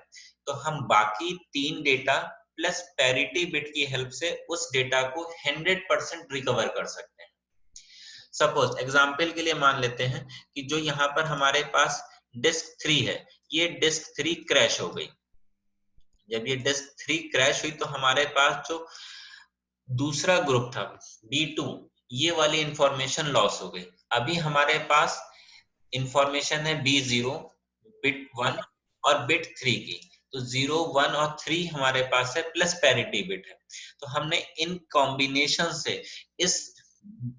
तो हम बाकी 3 डेटा प्लस पैरिटी बिट की हेल्प से उस डेटा को 100% रिकवर कर सकते हैं। सपोज एग्जांपल के लिए मान लेते हैं कि जो यहाँ पर हमारे पास डिस्क 3 है, ये डिस्क 3 क्रैश हो गई। जब ये डिस्क 3 क्रैश हुई तो हमारे पास जो दूसरा ग्रुप था B2, ये वाली इंफॉर्मेशन लॉस हो गई। अभी हमारे पास इंफॉर्मेशन है B0, बिट 1 और बिट 3 की, तो 0 1 और 3 हमारे पास है, प्लस पैरिटी बिट है। तो हमने इन कॉम्बिनेशन से इस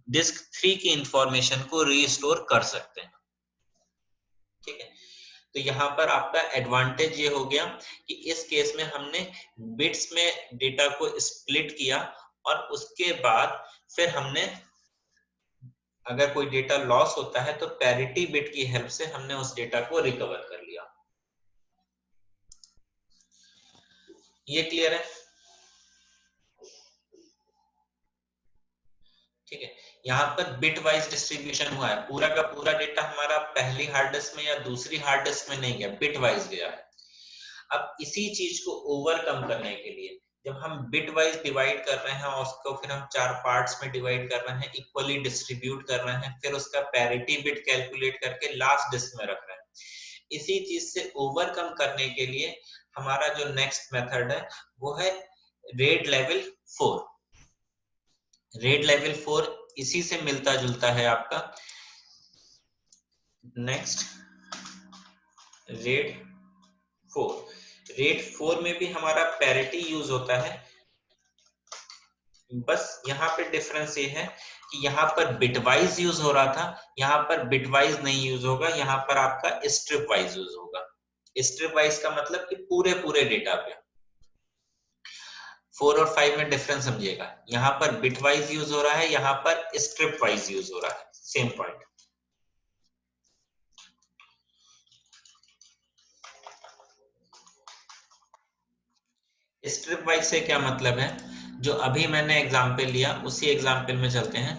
डिस्क 3 की इंफॉर्मेशन को रीस्टोर कर सकते हैं, ठीक है। तो यहाँ पर आपका एडवांटेज ये हो गया कि इस केस में हमने बिट्स में डेटा को स्प्लिट किया, और उसके बाद फिर हमने अगर कोई डेटा लॉस होता है तो पैरिटी बिट की हेल्प से हमने उस डेटा को रिकवर कर लिया। ये क्लियर है? ठीक है। यहाँ पर बिट वाइज डिस्ट्रीब्यूशन हुआ है, पूरा का पूरा डेटा हमारा पहली हार्ड डिस्क में या दूसरी हार्ड डिस्क में नहीं गया, बिट वाइज गया है। अब इसी चीज को ओवरकम करने के लिए जब हम बिट वाइज डिवाइड कर रहे हैं और उसको फिर हम 4 पार्ट्स में डिवाइड कर रहे हैं, इक्वली डिस्ट्रीब्यूट कर रहे हैं, फिर उसका पैरिटी बिट कैलकुलेट करके लास्ट डिस्क में रख रहे हैं, इसी चीज से ओवरकम करने के लिए हमारा जो नेक्स्ट मेथड है वो है रेड लेवल 4। रेड लेवल 4 इसी से मिलता जुलता है आपका नेक्स्ट रेड 4। रेड 4 में भी हमारा पैरिटी यूज होता है, बस यहाँ पे डिफरेंस ये है कि यहाँ पर बिट वाइज यूज हो रहा था, यहाँ पर बिट वाइज नहीं यूज होगा, यहाँ पर आपका स्ट्रिप वाइज यूज होगा। स्ट्रिप वाइज का मतलब कि पूरे डेटा पे। 4 और 5 में डिफरेंस समझिएगा, यहाँ पर बिट वाइज यूज हो रहा है, यहाँ पर स्ट्रिप वाइज यूज हो रहा है, सेम पॉइंट। स्ट्रिप वाइज से क्या मतलब है, जो अभी मैंने एग्जांपल लिया उसी एग्जांपल में चलते हैं।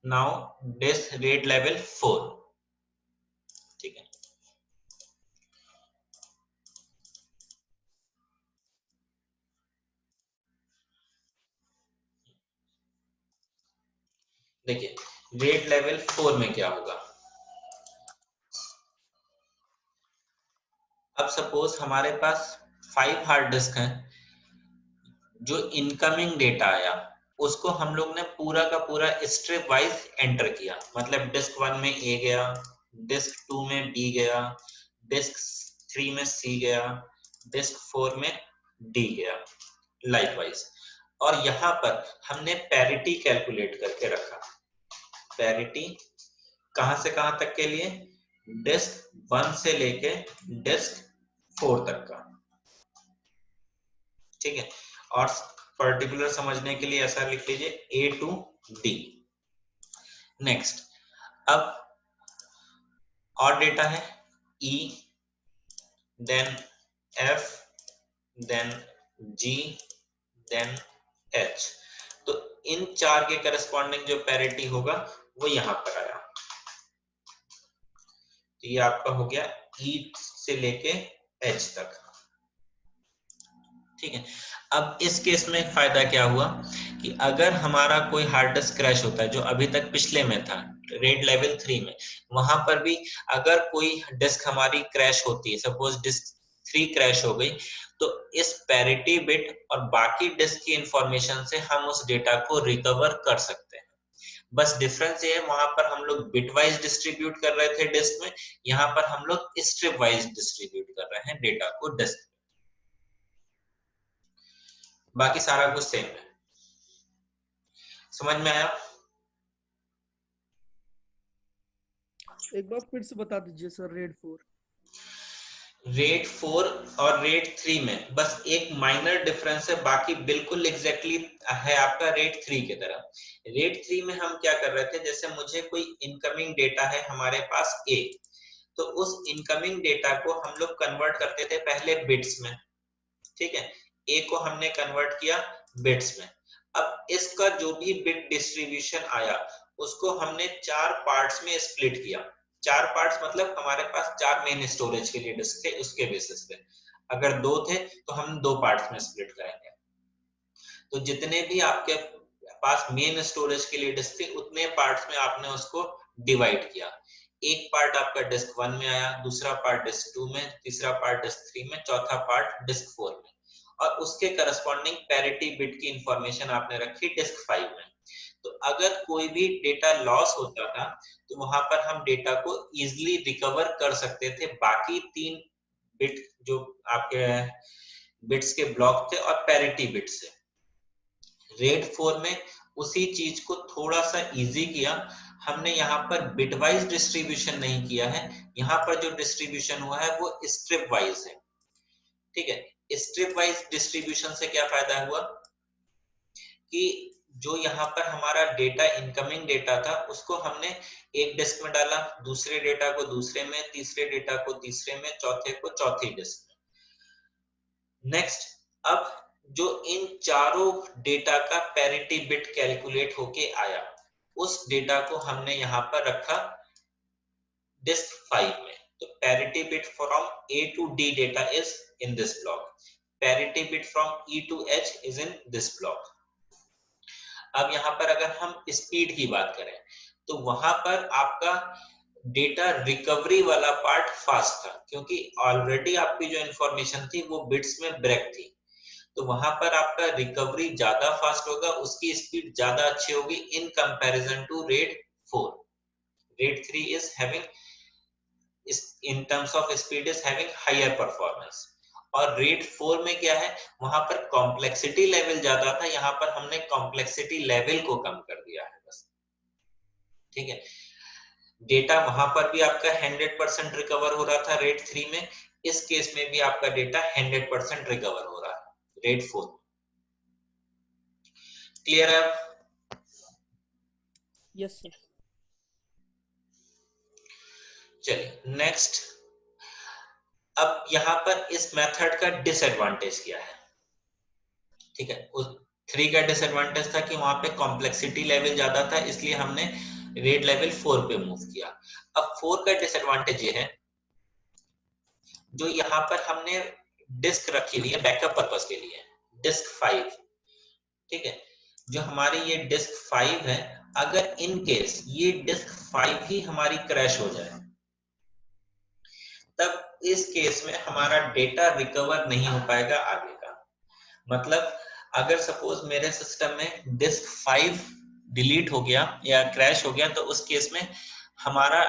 नाउ डिस्क रेड लेवल 4, ठीक है। देखिए रेड लेवल 4 में क्या होगा। अब सपोज हमारे पास 5 हार्ड डिस्क हैं, जो इनकमिंग डेटा आया उसको हम लोग ने पूरा का पूरा स्ट्रिप वाइज एंटर किया, मतलब डिस्क 1 में A गया, डिस्क 2 में B गया, डिस्क 3 में C गया, डिस्क 4 में D गया, लाइकवाइज। और यहाँ पर हमने पैरिटी कैलकुलेट करके रखा। पैरिटी कहां से कहां तक के लिए, डिस्क 1 से लेके डिस्क 4 तक का, ठीक है। और पर्टिकुलर समझने के लिए ऐसा लिख लीजिए A to D। नेक्स्ट, अब और डेटा है E, then F, then G, then H। तो इन 4 के करस्पॉन्डिंग जो पैरिटी होगा वो यहां पर आया। तो ये आपका हो गया E से लेके H तक, ठीक है। अब इस केस में फायदा क्या हुआ कि अगर हमारा कोई हार्ड डिस्क क्रैश होता है, जो अभी तक पिछले में था रेड लेवल 3 में, वहां पर भी अगर कोई डिस्क हमारी क्रैश होती है, सपोज डिस्क 3 क्रैश हो गई, तो इस पैरिटी बिट और बाकी डिस्क की इंफॉर्मेशन से हम उस डेटा को रिकवर कर सकते हैं। बस डिफरेंस ये है, वहां पर हम लोग बिट वाइज डिस्ट्रीब्यूट कर रहे थे डिस्क में, यहाँ पर हम लोग स्ट्रिप वाइज डिस्ट्रीब्यूट कर रहे हैं डेटा को डिस्क में। बाकी सारा कुछ सेम है। समझ में आया? एक बार फिर से बता दीजिए सर रेड 4। रेट 4 और रेट 3 में बस एक माइनर डिफरेंस है, बाकी बिल्कुल एग्जैक्टली है आपका रेट 3 की तरह। रेट 3 में हम क्या कर रहे थे, जैसे मुझे कोई इनकमिंग डेटा है हमारे पास ए, तो उस इनकमिंग डेटा को हम लोग कन्वर्ट करते थे पहले बिट्स में, ठीक है, ए को हमने कन्वर्ट किया बिट्स में। अब इसका जो भी बिट डिस्ट्रीब्यूशन आया उसको हमने 4 पार्ट्स में स्प्लिट किया। 4 पार्ट्स मतलब हमारे पास 4 मेन स्टोरेज के लिए डिस्क थे, उसके बेसिस पे अगर 2 थे तो हम 2 पार्ट्स में स्प्लिट करेंगे। तो जितने भी आपके पास मेन स्टोरेज के लिए डिस्क थे उतने पार्ट्स में आपने उसको डिवाइड किया। एक पार्ट आपका डिस्क 1 में आया, दूसरा पार्ट डिस्क 2 में, तीसरा पार्ट डिस्क 3 में, चौथा पार्ट डिस्क 4 में, और उसके करस्पॉन्डिंग पैरिटी बिट की इंफॉर्मेशन आपने रखी डिस्क 5 में। तो अगर कोई भी डेटा लॉस होता था तो वहां पर हम डेटा को इजीली रिकवर कर सकते थे बाकी 3 बिट जो आपके बिट्स के ब्लॉक थे और पैरिटी बिट से। रेट 4 में उसी चीज को थोड़ा सा इजी किया हमने, यहाँ पर बिट वाइज डिस्ट्रीब्यूशन नहीं किया है, यहाँ पर जो डिस्ट्रीब्यूशन हुआ है वो स्ट्रिप वाइज है, ठीक है। स्ट्रिप वाइज डिस्ट्रीब्यूशन से क्या फायदा हुआ कि जो यहाँ पर हमारा डेटा इनकमिंग डेटा था उसको हमने एक डिस्क में डाला, दूसरे डेटा को दूसरे में, तीसरे डेटा को तीसरे में, चौथे को चौथी डिस्क में। नेक्स्ट, अब जो इन चारों डेटा का पैरिटी बिट कैलकुलेट होके आया उस डेटा को हमने यहाँ पर रखा डिस्क 5 में। तो parity bit from A to D data is in this block. Parity bit from E to H is in this block. अब यहाँ पर अगर हम स्पीड की बात करें तो वहां पर आपका डेटा रिकवरी वाला पार्ट फास्ट था, क्योंकि ऑलरेडी आपकी जो इंफॉर्मेशन थी वो बिट्स में ब्रेक थी, तो वहां पर आपका रिकवरी ज्यादा फास्ट होगा, उसकी स्पीड ज्यादा अच्छी होगी in comparison to RAID 4. RAID 3 is having in terms of speed is having higher performance. और रेट 4 में क्या है, वहां पर कॉम्प्लेक्सिटी लेवल ज्यादा था, यहाँ पर हमने कॉम्प्लेक्सिटी लेवल को कम कर दिया है बस, ठीक है। डेटा वहां पर भी आपका 100% रिकवर हो रहा था रेट 3 में, इस केस में भी आपका डेटा 100% रिकवर हो रहा है रेट 4। क्लियर है? Yes sir. चलिए नेक्स्ट, अब यहाँ पर इस मेथड का डिसएडवांटेज क्या है, ठीक है। उस 3 का डिसएडवांटेज था कि वहां पे कॉम्प्लेक्सिटी लेवल ज्यादा था, इसलिए हमने रेट लेवल 4 पे मूव किया। अब 4 का डिसएडवांटेज ये है, जो यहाँ पर हमने डिस्क रखी हुई है बैकअप पर्पस के लिए, डिस्क 5, ठीक है। जो हमारी ये डिस्क 5 है, अगर इन केस ये डिस्क 5 ही हमारी क्रैश हो जाए तब इस केस में हमारा डेटा रिकवर नहीं हो पाएगा आगे का। मतलब अगर सपोज मेरे सिस्टम में डिस्क 5 डिलीट हो गया या क्रैश हो गया, तो उस केस में हमारा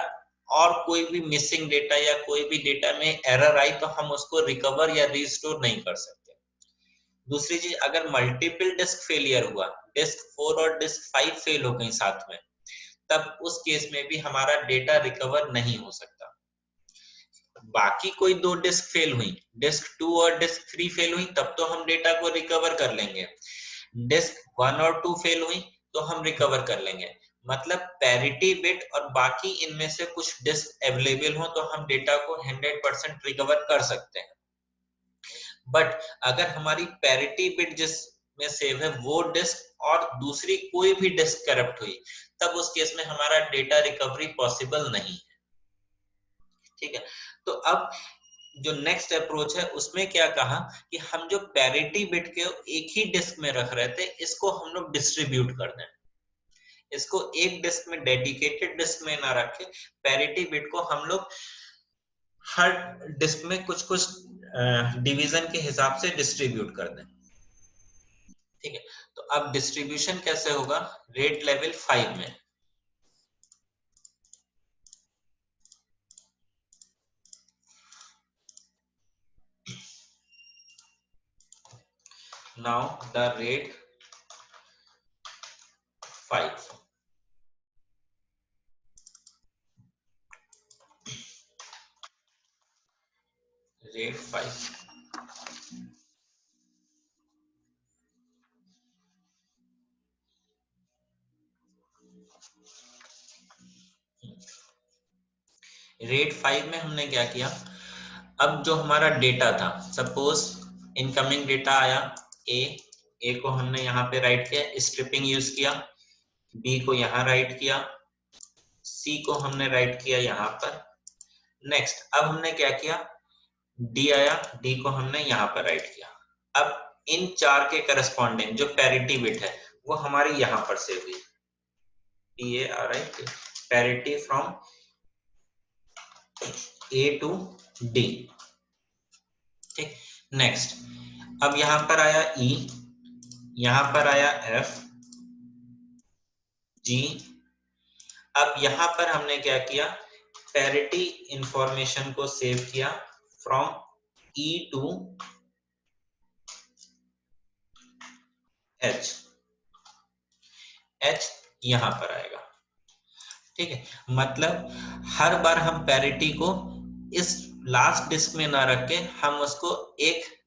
और कोई भी मिसिंग डेटा या कोई भी डेटा में एरर आई तो हम उसको रिकवर या रिस्टोर नहीं कर सकते। दूसरी चीज, अगर मल्टीपल डिस्क फेलियर हुआ, डिस्क 4 और डिस्क 5 फेल हो गई साथ में, तब उस केस में भी हमारा डेटा रिकवर नहीं हो सकता। बाकी कोई 2 डिस्क फेल हुई, डिस्क 2 और डिस्क 3 फेल हुई, तब तो हम डेटा को रिकवर कर लेंगे। डिस्क 1 और 2 फेल हुई तो हम रिकवर कर लेंगे। मतलब पैरिटी बिट और बाकी इनमें से कुछ डिस्क अवेलेबल हो तो हम डेटा को 100% रिकवर कर सकते हैं। बट अगर हमारी पैरिटी बिट जिसमें सेव है वो डिस्क और दूसरी कोई भी डिस्क करप्ट हुई, तब उस केस में हमारा डेटा रिकवरी पॉसिबल नहीं है, ठीक है। तो अब जो नेक्स्ट अप्रोच है उसमें क्या कहा कि हम जो पैरिटी बिट के एक ही डिस्क में रख रहे थे, इसको हम लोग डिस्ट्रीब्यूट कर दें, इसको एक डिस्क में डेडिकेटेड डिस्क में ना रखें, पैरिटी बिट को हम लोग हर डिस्क में कुछ कुछ डिवीजन के हिसाब से डिस्ट्रीब्यूट कर दें। ठीक है, तो अब डिस्ट्रीब्यूशन कैसे होगा? रेट लेवल 5 में now the rate 5 rate 5 rate 5 में हमने क्या किया? अब जो हमारा डेटा था, सपोज इनकमिंग डेटा आया ए को हमने यहाँ पे राइट किया, स्ट्रिपिंग यूज किया, बी को यहाँ राइट किया, सी को हमने राइट किया यहाँ पर। नेक्स्ट अब हमने क्या किया? डी आया, डी को हमने यहाँ पर राइट किया। अब इन चार के करस्पॉन्डिंग जो पैरिटी बिट है वो हमारी यहाँ पर सेव हुई, parity from A to D. ठीक, नेक्स्ट अब यहाँ पर आया ई, यहाँ पर आया एफ, जी। अब यहाँ पर हमने क्या किया? पैरिटी इंफॉर्मेशन को सेव किया from E to H, H यहां पर आएगा। ठीक है, मतलब हर बार हम पैरिटी को इस लास्ट डिस्क में ना रख के हम उसको एक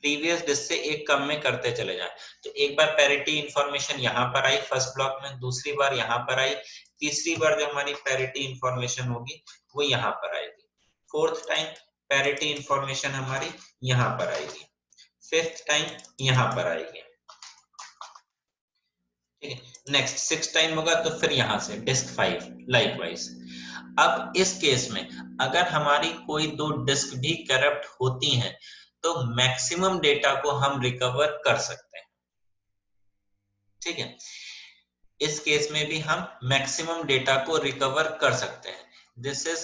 प्रीवियस डिस्क से एक कम में करते चले जाएं। तो एक बार पैरिटी इंफॉर्मेशन यहाँ पर आई फर्स्ट ब्लॉक में, दूसरी बार यहाँ पर आई, तीसरी बार जो हमारी पैरिटी इंफॉर्मेशन होगी वो यहाँ पर आएगी, फोर्थ टाइम पैरिटी इंफॉर्मेशन हमारी यहाँ पर आएगी, फिफ्थ टाइम यहाँ पर आएगी। ठीक है, नेक्स्ट 6 टाइम होगा तो फिर यहां से डिस्क 5 लाइकवाइज। अब इस केस में अगर हमारी कोई दो डिस्क भी करप्ट होती हैं तो मैक्सिमम डेटा को हम रिकवर कर सकते हैं। ठीक है, इस केस में भी हम मैक्सिमम डेटा को रिकवर कर सकते हैं। This is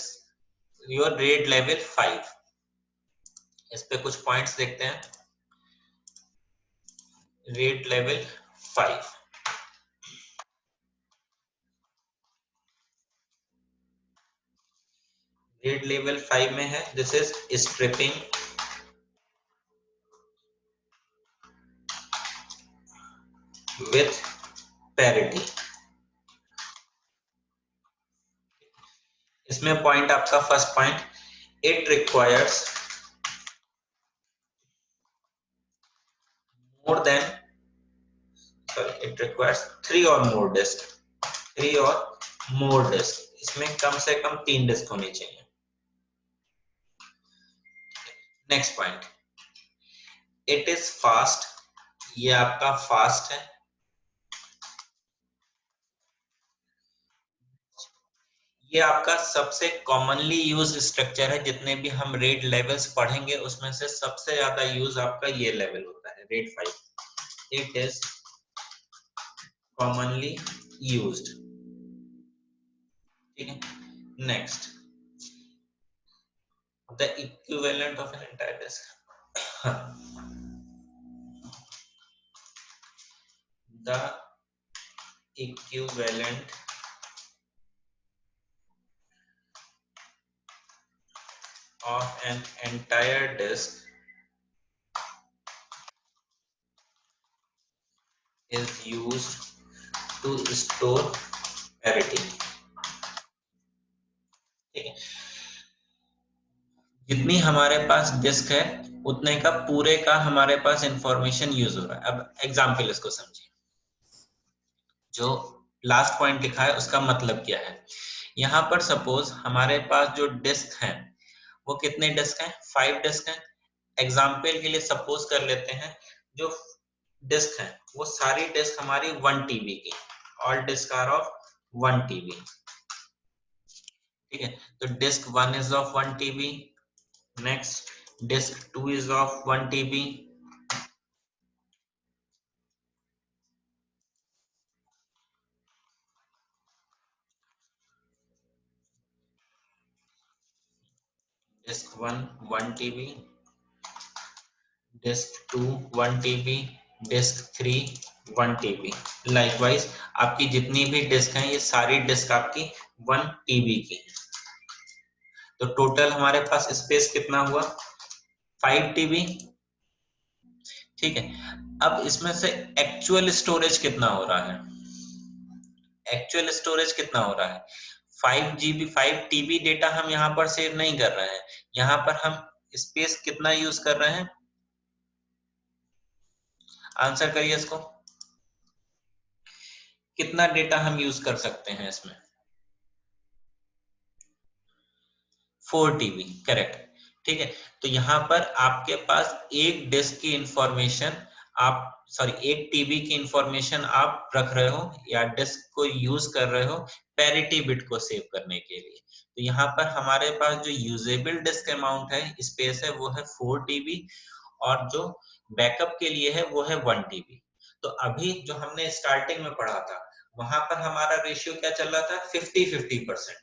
your rate level 5। इस पे कुछ पॉइंट्स देखते हैं। रेट लेवल 5, रेट लेवल 5 में है, this is striping with parity. इसमें पॉइंट आपका first point, it requires more than it requires 3 or more disk, 3 or more disk। इसमें कम से कम 3 डिस्क होनी चाहिए। Next point, it is fast, ये आपका फास्ट है। ये आपका सबसे कॉमनली यूज स्ट्रक्चर है, जितने भी हम रेट लेवल्स पढ़ेंगे उसमें से सबसे ज्यादा यूज आपका ये लेवल होता है, rate 5। It is commonly used। ठीक है, next the equivalent of an entire disk the equivalent of an entire disk is used to store parity। ठीक है, जितनी हमारे पास डिस्क है उतने का पूरे का हमारे पास इंफॉर्मेशन यूज हो रहा है। अब एग्जांपल इसको समझिए, जो लास्ट पॉइंट लिखा है उसका मतलब क्या है। यहाँ पर सपोज हमारे पास जो डिस्क हैं वो कितने डिस्क हैं? 5 डिस्क हैं। एग्जाम्पल के लिए सपोज कर लेते हैं जो डिस्क हैं वो सारी डिस्क हमारी 1 TB की, all disk are of 1 TB। ठीक है, तो disk 1 is of 1 TB, next disk 2 is of 1 TB, disk 1 1 TB, disk 2 1 TB, disk 3 1 TB। Likewise आपकी जितनी भी डिस्क हैं ये सारी डिस्क आपकी 1 TB की है। तो टोटल हमारे पास स्पेस कितना हुआ 5 TB। ठीक है, अब इसमें से एक्चुअल स्टोरेज कितना हो रहा है, एक्चुअल स्टोरेज कितना हो रहा है 5 GB 5 TB डेटा हम यहाँ पर सेव नहीं कर रहे हैं, यहाँ पर हम स्पेस कितना यूज कर रहे हैं, आंसर करिए इसको, कितना डेटा हम यूज कर सकते हैं इसमें 4 TB, करेक्ट। ठीक है, तो यहाँ पर आपके पास एक डिस्क की इंफॉर्मेशन आप एक टीबी की इंफॉर्मेशन आप रख रहे हो या डिस्क को यूज कर रहे हो पैरिटी बिट को सेव करने के लिए। तो यहाँ पर हमारे पास जो यूजेबल डिस्क अमाउंट है स्पेस है वो है 4 TB और जो बैकअप के लिए है वो है 1 TB। तो अभी जो हमने स्टार्टिंग में पढ़ा था वहां पर हमारा रेशियो क्या चल रहा था 50-50%,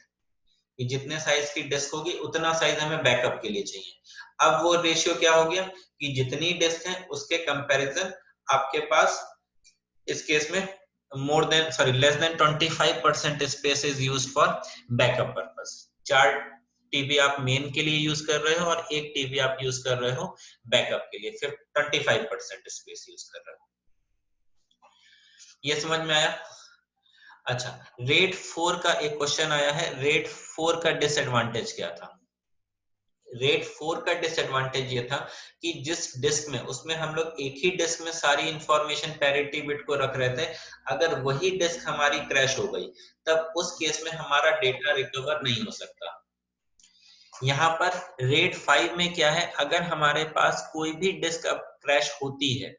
कि जितने साइज की डिस्क होगी उतना साइज हमें बैकअप के लिए चाहिए। अब वो रेशियो क्या हो गया कि जितनी डिस्क है उसके कंपैरिजन आपके पास इस केस में less than 25% space is used for backup purpose. 4 TB आप मेन के लिए यूज कर रहे हो और 1 TB आप यूज कर रहे हो बैकअप के लिए, फिर 25% स्पेस यूज कर रहे हो। ये समझ में आया? अच्छा, रेड 4 का एक क्वेश्चन आया है, रेड 4 का डिसएडवांटेज क्या था? रेड 4 का डिसएडवांटेज ये था कि जिस डिस्क में उसमें हम लोग एक ही डिस्क में सारी इंफॉर्मेशन पैरिटी बिट को रख रहे थे, अगर वही डिस्क हमारी क्रैश हो गई तब उस केस में हमारा डेटा रिकवर नहीं हो सकता। यहाँ पर रेड 5 में क्या है, अगर हमारे पास कोई भी डिस्क अब क्रैश होती है,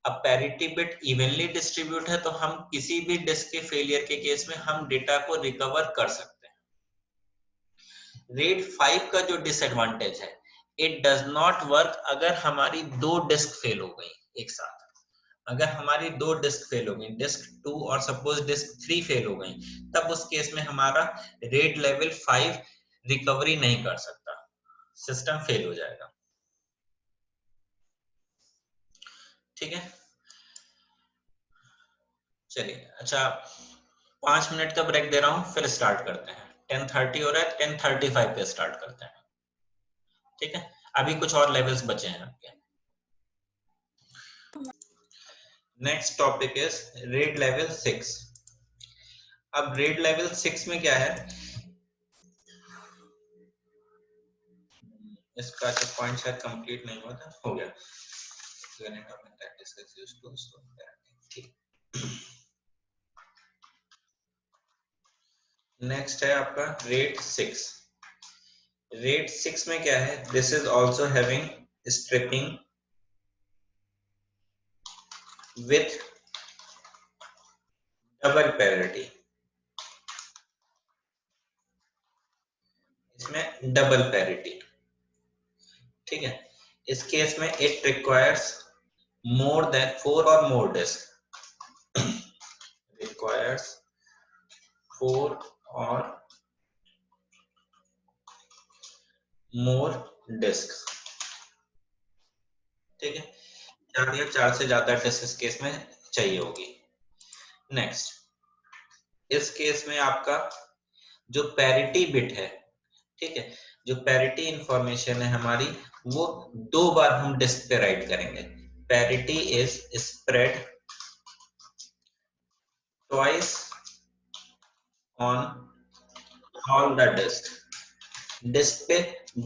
अब पैरिटी बिट इवनली डिस्ट्रीब्यूट है तो हम किसी भी डिस्क के फेलियर के केस में हम डेटा को रिकवर कर सकते हैं। रेड 5 का जो डिसएडवांटेज है, इट डज नॉट वर्क अगर हमारी 2 डिस्क फेल हो गई एक साथ। अगर हमारी 2 डिस्क फेल हो गई, डिस्क 2 और सपोज डिस्क 3 फेल हो गई, तब उस केस में हमारा रेड लेवल 5 रिकवरी नहीं कर सकता, सिस्टम फेल हो जाएगा। ठीक है, चलिए। अच्छा, 5 मिनट का ब्रेक दे रहा हूं, फिर स्टार्ट करते हैं। 10:30 हो रहा है, 10:35 पे स्टार्ट करते हैं। ठीक है, अभी कुछ और लेवल्स बचे हैं आपके। Next topic is RAID level 6। अब रेड लेवल 6 में क्या है, इसका जो पॉइंट शायद कंप्लीट नहीं हुआ था, हो गया। नेक्स्ट है आपका रेड 6। रेड 6 में क्या है, this is also having striping with double parity. इसमें डबल पैरिटी। ठीक है, इस केस में it requires more than 4 or more disk requires 4 or more disks। ठीक है, 4 या 4 से ज्यादा डिस्क इस केस में चाहिए होगी। नेक्स्ट, इस केस में आपका जो पैरिटी बिट है, ठीक है, जो पैरिटी इंफॉर्मेशन है हमारी, वो 2 बार हम डिस्क पे राइट करेंगे। Parity is spread twice on all the disk. Disk पे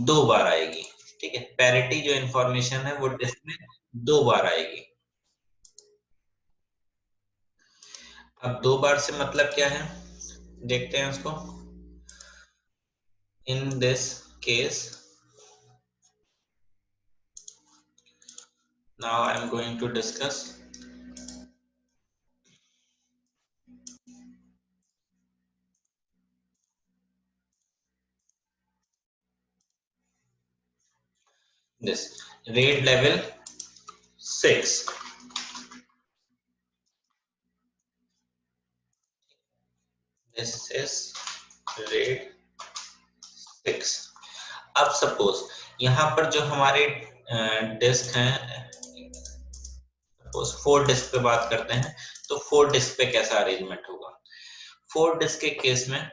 2 बार आएगी। ठीक है, पैरिटी जो इंफॉर्मेशन है वो डिस्क में 2 बार आएगी। अब 2 बार से मतलब क्या है, देखते हैं उसको। In this case now I am going to discuss this RAID level 6। This is RAID 6। अब सपोज यहाँ पर जो हमारे डिस्क हैं, सपोज 4 डिस्क पे बात करते हैं, तो 4 डिस्क पे कैसा अरेंजमेंट होगा। 4 डिस्क के केस में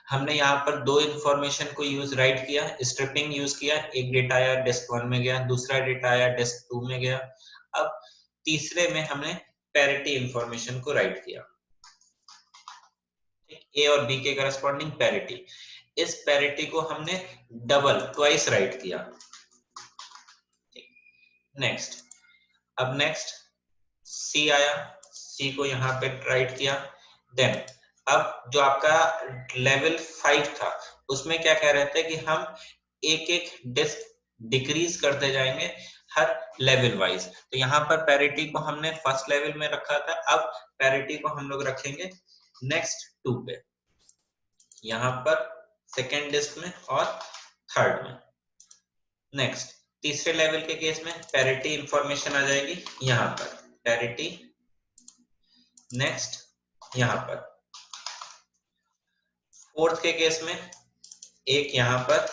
हमने यहाँ पर दो इंफॉर्मेशन को यूज राइट किया, स्ट्रिपिंग यूज किया, एक डेटा आया डिस्क 1 में गया, दूसरा डेटा आया डिस्क 2 में गया, अब तीसरे में हमने पैरिटी इंफॉर्मेशन को राइट किया, ए और बी के करस्पॉन्डिंग पैरिटी। इस पैरिटी को हमने डबल ट्वाइस राइट किया। नेक्स्ट, अब नेक्स्ट सी आया, सी को यहाँ पे राइट किया। देन अब जो आपका लेवल 5 था उसमें क्या कह रहे थे कि हम एक एक डिस्क डिक्रीज करते जाएंगे हर लेवल वाइज। तो यहाँ पर पैरिटी को हमने फर्स्ट लेवल में रखा था, अब पैरिटी को हम लोग रखेंगे नेक्स्ट 2 पे, यहाँ पर सेकेंड डिस्क में और थर्ड में। नेक्स्ट तीसरे लेवल के केस में पैरिटी इंफॉर्मेशन आ जाएगी यहाँ पर, पैरिटी नेक्स्ट यहाँ पर। फोर्थ के केस में एक यहाँ पर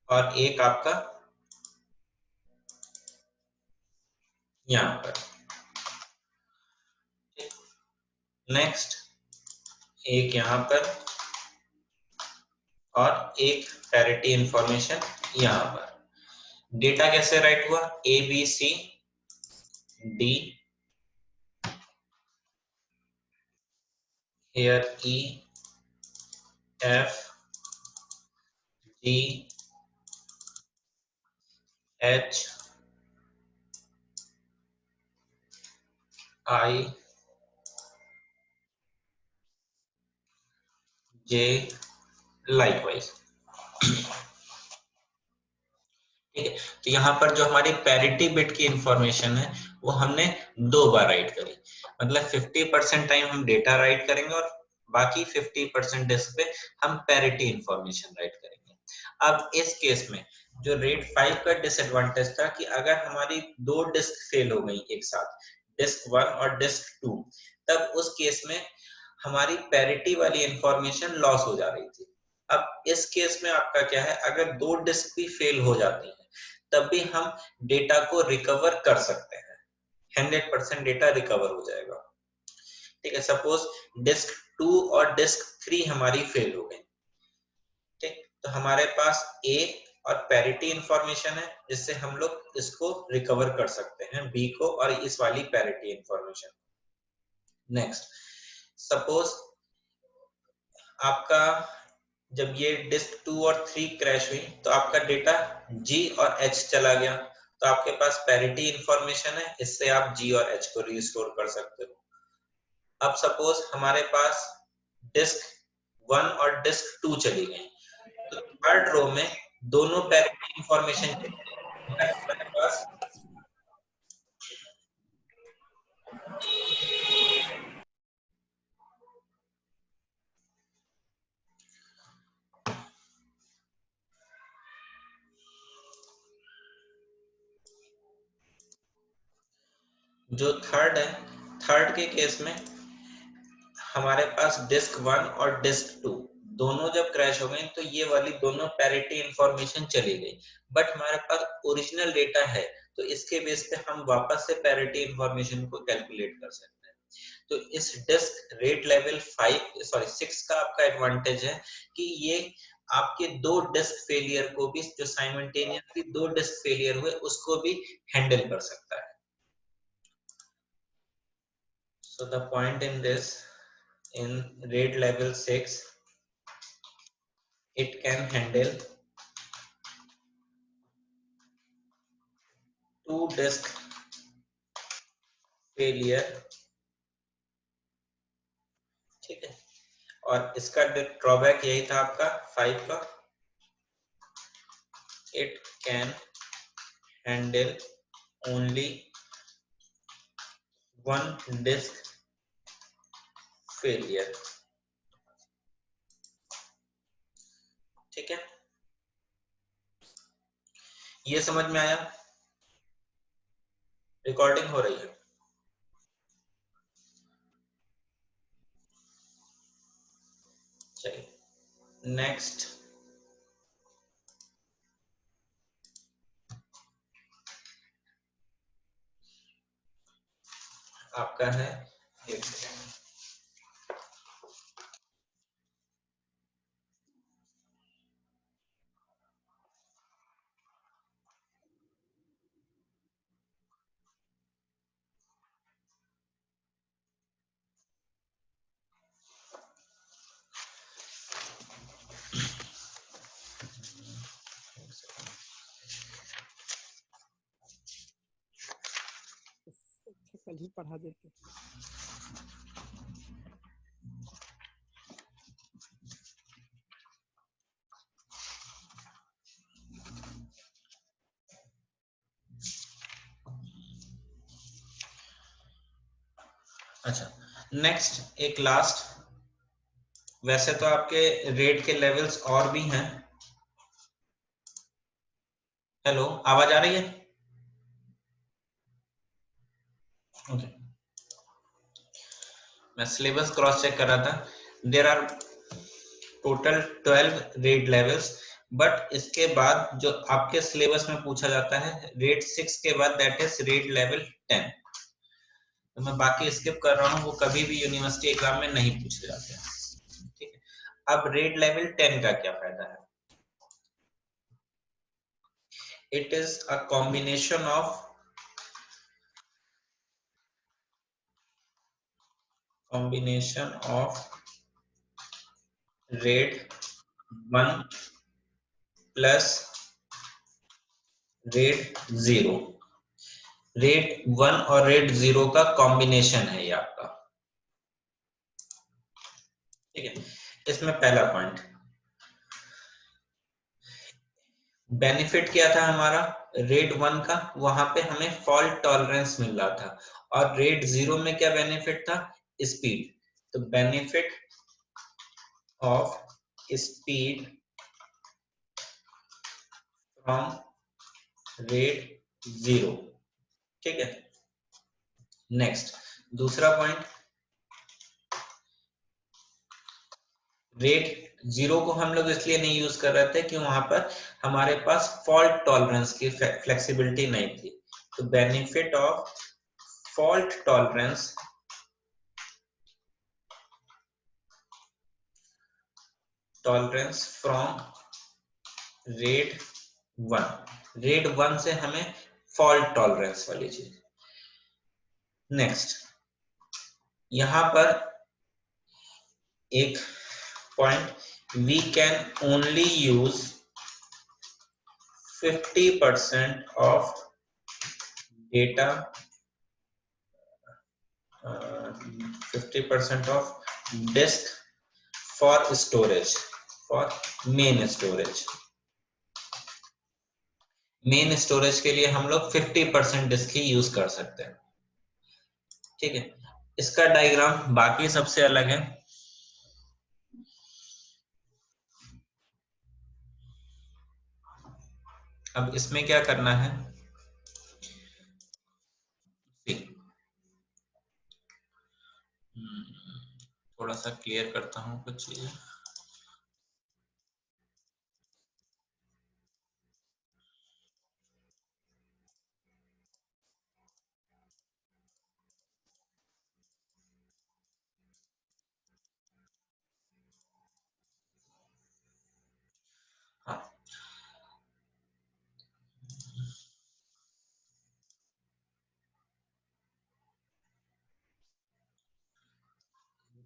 और एक आपका यहाँ पर। नेक्स्ट एक यहाँ पर और एक पैरिटी इंफॉर्मेशन यहाँ पर। डेटा कैसे राइट हुआ, A B C D, here E F G H I J likewise। ठीक है, तो यहाँ पर जो हमारी पैरिटी बिट की इंफॉर्मेशन है वो हमने 2 बार राइट करी, मतलब 50% टाइम हम डेटा राइट करेंगे और बाकी 50% डिस्क पे हम पैरिटी इंफॉर्मेशन राइट करेंगे। अब इस केस में जो रेट 5 का डिसएडवांटेज था कि अगर हमारी 2 डिस्क फेल हो गई एक साथ, डिस्क 1 और डिस्क 2, तब उस केस में हमारी पैरिटी वाली इंफॉर्मेशन लॉस हो जा रही थी। अब इस केस में आपका क्या है, अगर 2 डिस्क भी फेल हो जाती है तब भी हम डेटा को रिकवर कर सकते हैं, 100% डेटा रिकवर हो जाएगा। ठीक है, सपोज डिस्क 2 और डिस्क 3 हमारी फेल हो गई, ठीक, तो हमारे पास ए और पैरिटी इंफॉर्मेशन है जिससे हम लोग इसको रिकवर कर सकते हैं, बी को और इस वाली पैरिटी इंफॉर्मेशन। नेक्स्ट, सपोज आपका जब ये डिस्क 2 और 3 क्रैश हुई तो आपका डेटा G और H चला गया, तो आपके पास पैरिटी इंफॉर्मेशन है, इससे आप G और H को रिस्टोर कर सकते हो। अब सपोज हमारे पास डिस्क 1 और डिस्क 2 चली गई, तो थर्ड रो में दोनों पैरिटी इंफॉर्मेशन हमारे पास जो थर्ड है, थर्ड के केस में हमारे पास डिस्क 1 और डिस्क 2 दोनों जब क्रैश हो गए तो ये वाली दोनों पैरिटी इंफॉर्मेशन चली गई, बट हमारे पास ओरिजिनल डेटा है, तो इसके बेस पे हम वापस से पैरिटी इंफॉर्मेशन को कैलकुलेट कर सकते हैं। तो इस डिस्क रेट लेवल 6 का आपका एडवांटेज है कि ये आपके 2 डिस्क फेलियर को भी, जो साइमल्टेनियसली 2 डिस्क फेलियर हुए उसको भी हैंडल कर सकता है। So the point in this, in RAID level 6, it can handle 2 disk failure, ठीक है, और इसका ड्रॉबैक यही था आपका 5 का, it can handle only 1 disk failure। ठीक है, ये समझ में आया? रिकॉर्डिंग हो रही है? चलिए नेक्स्ट, आपका है, एक सेकेंड, अच्छा कल ही पढ़ा देते। अच्छा नेक्स्ट एक लास्ट, वैसे तो आपके रेट के लेवल्स और भी हैं। हेलो, आवाज आ रही है? ओके, मैं सिलेबस क्रॉस चेक कर रहा था। There are total 12 raid levels, but इसके बाद जो आपके सिलेबस में पूछा जाता है रेट 6 के बाद, दैट इज रेट लेवल 10। तो मैं बाकी स्किप कर रहा हूँ, वो कभी भी यूनिवर्सिटी एग्जाम में नहीं पूछे जाते हैं। ठीक है, अब रेट लेवल 10 का क्या फायदा है? It is a combination of rate 1 plus rate 0। Rate 1 और रेट 0 का कॉम्बिनेशन है ये आपका। ठीक है, इसमें पहला पॉइंट, बेनिफिट क्या था हमारा रेट 1 का, वहां पे हमें फॉल्ट टॉलरेंस मिल रहा था, और रेट 0 में क्या बेनिफिट था? स्पीड। तो benefit of speed from rate 0। ठीक है, नेक्स्ट दूसरा पॉइंट, रेट 0 को हम लोग इसलिए नहीं यूज कर रहे थे कि वहां पर हमारे पास फॉल्ट टॉलरेंस की फ्लेक्सिबिलिटी नहीं थी। तो benefit of fault tolerance from rate 1। Rate 1 से हमें फॉल्ट टॉलरेंस वाली चीज। नेक्स्ट यहां पर एक point, we can only use 50% of data, 50% of disk for storage, for main storage. Main storage के लिए हम लोग 50% डिस्क ही यूज कर सकते हैं। ठीक है, इसका डायग्राम बाकी सबसे अलग है। अब इसमें क्या करना है, थोड़ा सा क्लियर करता हूँ कुछ चीजें। हाँ,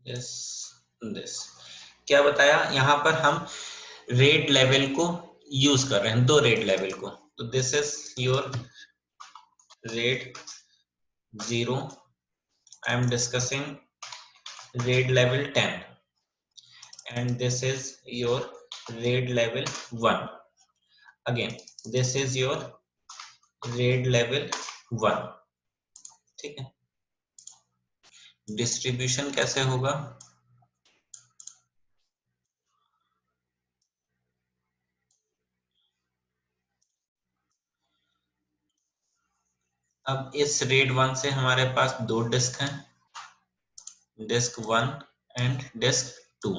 दिस क्या बताया, यहाँ पर हम रेट लेवल को यूज कर रहे हैं, दो रेट लेवल को। तो this is your rate 0, I am discussing rate level 10, and this is your RAID level 1. Again, this is your RAID level 1. ठीक है, डिस्ट्रीब्यूशन कैसे होगा? अब इस RAID 1 से हमारे पास दो डिस्क हैं, डिस्क 1 एंड डिस्क 2।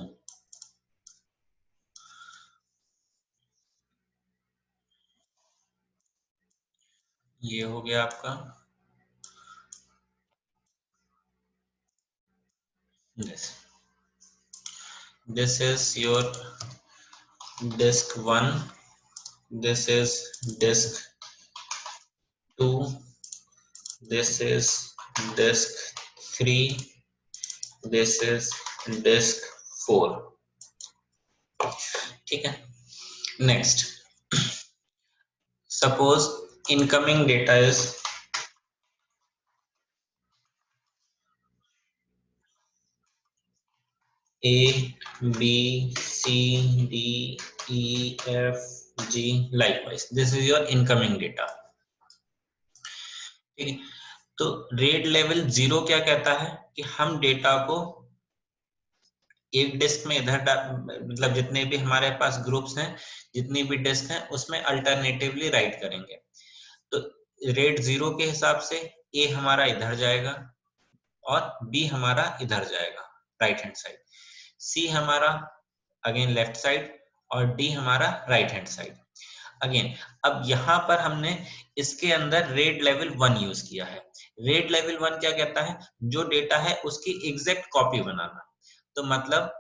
ये हो गया आपका this is your disk 1, this is disk 2, this is disk 3, this is disk 4. ठीक है. Next, suppose incoming data is A, B, C, D, E, F, G, likewise. This is your incoming data. ठीक है. तो red level 0 क्या कहता है कि हम डेटा को एक डिस्क में इधर मतलब जितने भी हमारे पास ग्रुप्स हैं, जितनी भी डिस्क हैं, उसमें अल्टरनेटिवली राइट करेंगे. तो रेड 0 के हिसाब से ए हमारा इधर जाएगा और बी हमारा इधर जाएगा राइट हैंड साइड, सी हमारा अगेन लेफ्ट साइड और डी हमारा राइट हैंड साइड अगेन. अब यहाँ पर हमने इसके अंदर रेड लेवल 1 यूज किया है. रेड लेवल 1 क्या कहता है, जो डेटा है उसकी एग्जैक्ट कॉपी बनाना. तो मतलब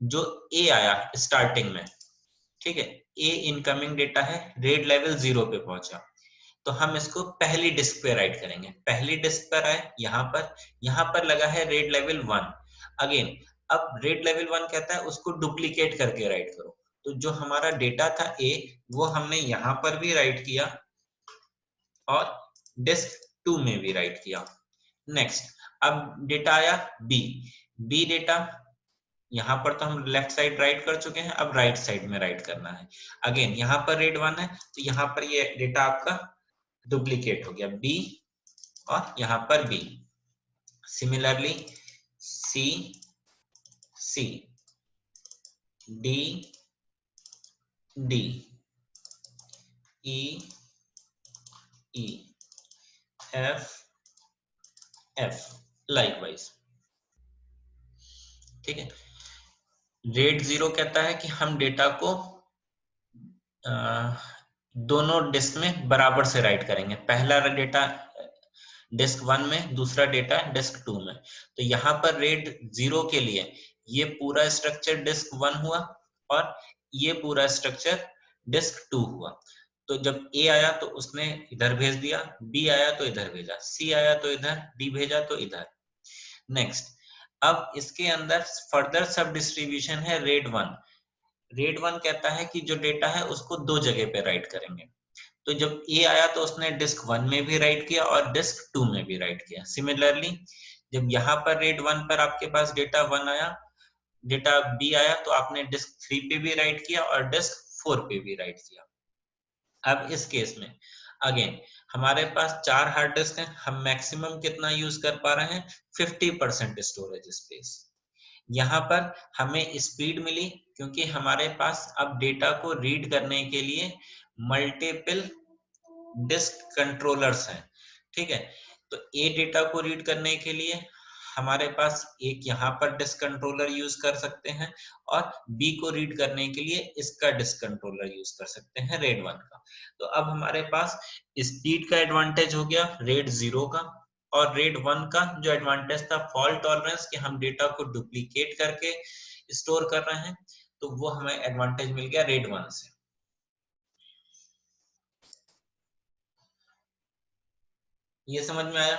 जो ए आया स्टार्टिंग में, ठीक है, ए इनकमिंग डेटा है, रेड लेवल 0 पे पहुंचा, तो हम इसको पहली डिस्क पे राइट करेंगे. पहली डिस्क पर आए, यहाँ पर लगा है रेड लेवल 1 अगेन. अब रेड लेवल 1 कहता है उसको डुप्लीकेट करके राइट करो. तो जो हमारा डेटा था ए, वो हमने यहाँ पर भी राइट किया और डिस्क 2 में भी राइट किया. नेक्स्ट, अब डेटा आया बी डेटा, यहाँ पर तो हम लेफ्ट साइड राइट कर चुके हैं, अब राइट साइड में राइट करना है. अगेन यहाँ पर रेड 1 है, तो यहाँ पर ये डेटा आपका डुप्लीकेट हो गया बी और यहाँ पर बी. सिमिलरली सी, डी, ई, एफ, लाइकवाइज. ठीक है. रेड 0 कहता है कि हम डेटा को दोनों डिस्क में बराबर से राइट करेंगे. पहला डेटा डिस्क 1 में, दूसरा डेटा डिस्क 2 में. तो यहाँ पर रेड 0 के लिए ये पूरा स्ट्रक्चर डिस्क 1 हुआ और ये पूरा स्ट्रक्चर डिस्क 2 हुआ. तो जब ए आया तो उसने इधर भेज दिया, बी आया तो इधर भेजा, सी आया तो इधर, डी भेजा तो इधर. नेक्स्ट, अब इसके अंदर फर्दर सब डिस्ट्रीब्यूशन है रेड 1. रेड 1 कहता है कि जो डेटा है उसको दो जगह पे राइट करेंगे. तो जब ए आया तो उसने डिस्क 1 में भी राइट किया और डिस्क 2 में भी राइट किया. सिमिलरली जब यहाँ पर रेड 1 पर आपके पास डेटा 1 आया, डेटा बी आया, तो आपने डिस्क 3 पे भी राइट किया और डिस्क 4 पे भी राइट किया. अब इस केस में अगेन हमारे पास 4 हार्ड डिस्क हैं, हम मैक्सिमम कितना यूज कर पा रहे हैं, 50% स्टोरेज स्पेस. यहाँ पर हमें स्पीड मिली क्योंकि हमारे पास अब डेटा को रीड करने के लिए मल्टीपल डिस्क कंट्रोलर्स हैं. ठीक है. तो ए डेटा को रीड करने के लिए हमारे पास एक यहाँ पर डिस्क कंट्रोलर यूज कर सकते हैं और बी को रीड करने के लिए इसका डिस्क कंट्रोलर यूज कर सकते हैं रेड 1 का. तो अब हमारे पास स्पीड का एडवांटेज हो गया रेड 0 का, और रेड 1 का जो एडवांटेज था फॉल्ट टॉलरेंस कि हम डेटा को डुप्लीकेट करके स्टोर कर रहे हैं, तो वो हमें एडवांटेज मिल गया रेड 1 से. ये समझ में आया?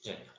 चलिए.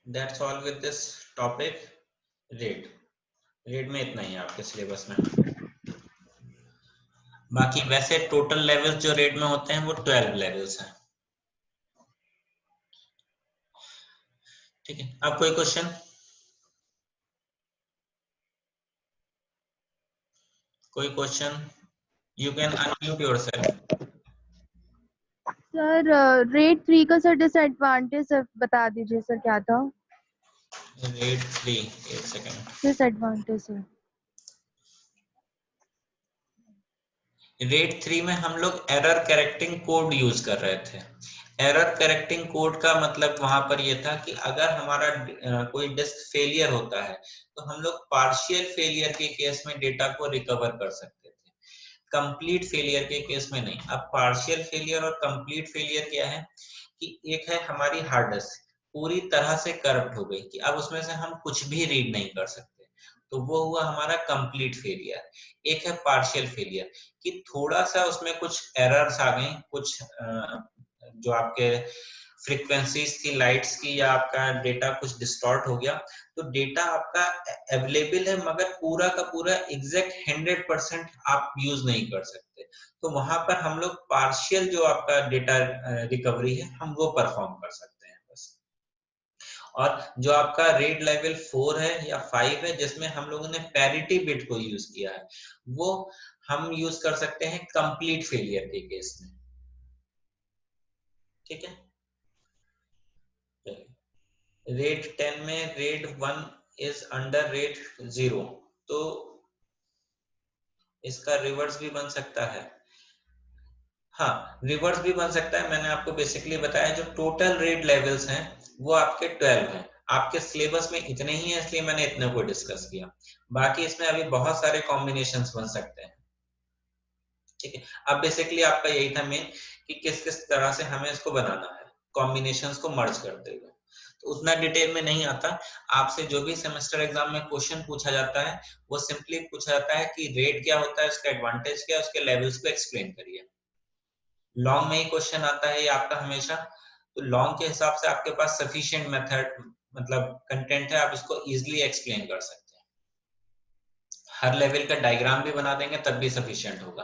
That's all with this topic. Red में इतना ही है आपके सिलेबस में. बाकी वैसे टोटल लेवल्स जो रेड में होते हैं वो 12 लेवल्स हैं. ठीक है. अब कोई क्वेश्चन? कोई question? You can unmute yourself. Sir rate 3 का सर डिसएडवांटेज सर बता दीजिए सर, क्या था रेट 3, एक सेकंड। Disadvantage sir? रेट 3 में हम लोग एरर करेक्टिंग कोड यूज कर रहे थे। एरर करेक्टिंग कोड का मतलब वहां पर ये था कि अगर हमारा कोई डिस्क फेलियर होता है तो हम लोग पार्शियल फेलियर के केस में डेटा को रिकवर कर सकते थे, कंप्लीट फेलियर के केस में नहीं। अब पार्शियल फेलियर और कंप्लीट फेलियर क्या है कि एक है हमारी हार्ड डिस्क पूरी तरह से करप्ट हो गई कि अब उसमें से हम कुछ भी रीड नहीं कर सकते, तो वो हुआ हमारा कंप्लीट फेलियर। एक है पार्शियल फेलियर कि थोड़ा सा उसमें कुछ एरर्स आ गई, कुछ जो आपके फ्रीक्वेंसीज थी लाइट्स की या आपका डेटा कुछ डिस्टॉर्ट हो गया, तो डेटा आपका अवेलेबल है मगर पूरा का पूरा एग्जैक्ट 100% आप यूज नहीं कर सकते। तो वहां पर हम लोग पार्शियल जो आपका डेटा रिकवरी है हम वो परफॉर्म कर सकते हैं बस। और जो आपका रेड लेवल 4 है या 5 है जिसमें हम लोगों ने पैरिटी बिट को यूज किया है, वो हम यूज कर सकते हैं कंप्लीट फेलियर के केस में। ठीक है, रेट 10 में रेट 1 इज अंडर रेट 0, तो इसका रिवर्स भी बन सकता है। हाँ, रिवर्स भी बन सकता है। मैंने आपको बेसिकली बताया जो टोटल रेट लेवल्स हैं वो आपके 12 हैं। आपके सिलेबस में इतने ही हैं इसलिए मैंने इतने को डिस्कस किया, बाकी इसमें अभी बहुत सारे कॉम्बिनेशंस बन सकते हैं। ठीक है, अब बेसिकली आपका यही था मेन कि किस किस तरह से हमें इसको बनाना है कॉम्बिनेशंस को मर्ज करते हुए। तो उतना डिटेल में नहीं आता। आपसे जो भी सेमेस्टर एग्जाम में क्वेश्चन पूछा जाता है वो सिंपली पूछा जाता है कि रेट क्या होता है, उसका एडवांटेज क्या है, उसके लेवल्स को एक्सप्लेन करिए। लॉन्ग में ही क्वेश्चन आता है ये आपका हमेशा, तो लॉन्ग के हिसाब से आपके पास सफिशिएंट मेथड मतलब कंटेंट है, आप इसको इजीली एक्सप्लेन कर सकते हैं। हर लेवल का डायग्राम भी बना देंगे तब भी सफिशिएंट होगा।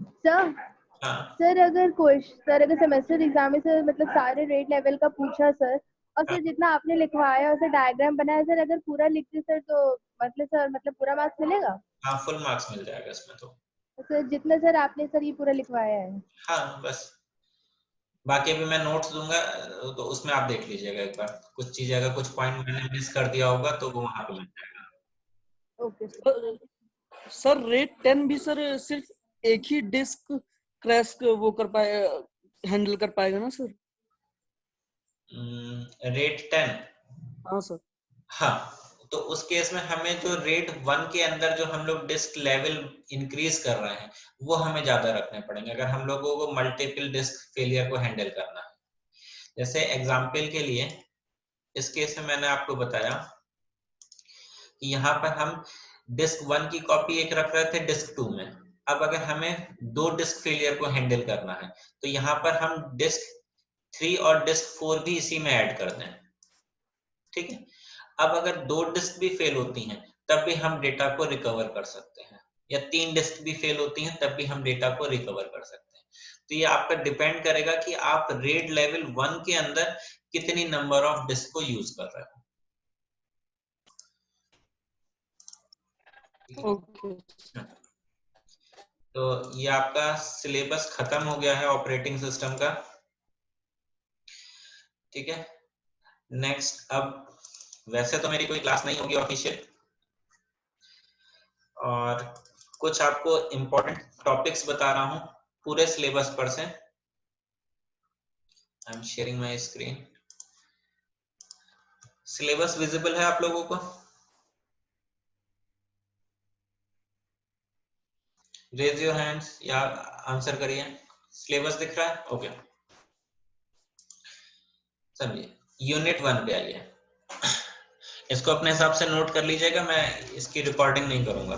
सर हाँ सर अगर सेमेस्टर एग्जाम में सर मतलब सारे रेट लेवल का पूछा सर, और हाँ सर जितना आपने लिखवाया और सर डायग्राम बनाया सर, अगर पूरा लिखते सर तो मतलब पूरा मार्क्स मिलेगा? हाँ, फुल मार्क्स मिल जाएगा इसमें तो। सर जितना सर आपने सर ये पूरा लिखवाया है। हाँ बस, बाकी अभी मैं नोट्स दूंगा तो उसमें आप देख लीजिएगा एक बार, कुछ चीजें अगर कुछ पॉइंट मैंने मिस कर दिया होगा तो वो वहां पे मिल जाएगा। Okay sir. सर रेट 10 भी सर सिर्फ एक ही डिस्क क्रैश वो कर पाए हैंडल कर पाएगा ना सर? रेट 10, हाँ सर। हाँ, तो उस केस में हमें जो रेट 1 के अंदर जो हम लोग डिस्क लेवल इंक्रीज कर रहे हैं वो हमें ज्यादा रखने पड़ेंगे अगर हम लोगों को मल्टीपल डिस्क फेलियर को हैंडल करना है। जैसे एग्जाम्पल के लिए इस केस में मैंने आपको बताया कि यहाँ पर हम डिस्क 1 की कॉपी एक रख रहे थे डिस्क 2 में। अब अगर हमें 2 डिस्क फेलियर को हैंडल करना है तो यहाँ पर हम डिस्क 3 और डिस्क 4 भी इसी में ऐड कर दें। ठीक है, अब अगर 2 डिस्क भी फेल होती हैं तब भी हम डेटा को रिकवर कर सकते हैं, या 3 डिस्क भी फेल होती हैं तब भी हम डेटा को रिकवर कर सकते हैं। तो ये आपका डिपेंड करेगा कि आप रेट लेवल 1 के अंदर कितनी नंबर ऑफ डिस्क को यूज कर रहे हो। ओके। तो ये आपका सिलेबस खत्म हो गया है ऑपरेटिंग सिस्टम का। ठीक है, नेक्स्ट, अब वैसे तो मेरी कोई क्लास नहीं होगी ऑफिशियल, और कुछ आपको इंपॉर्टेंट टॉपिक्स बता रहा हूं पूरे सिलेबस पर से। I am sharing my screen. Syllabus visible है आप लोगों को? रेज योर हैंड्स या आंसर करिए। सिलेबस दिख रहा है? ओके, समझिए। यूनिट 1 पे आइए, इसको अपने हिसाब से नोट कर लीजिएगा, मैं इसकी रिकॉर्डिंग नहीं करूंगा।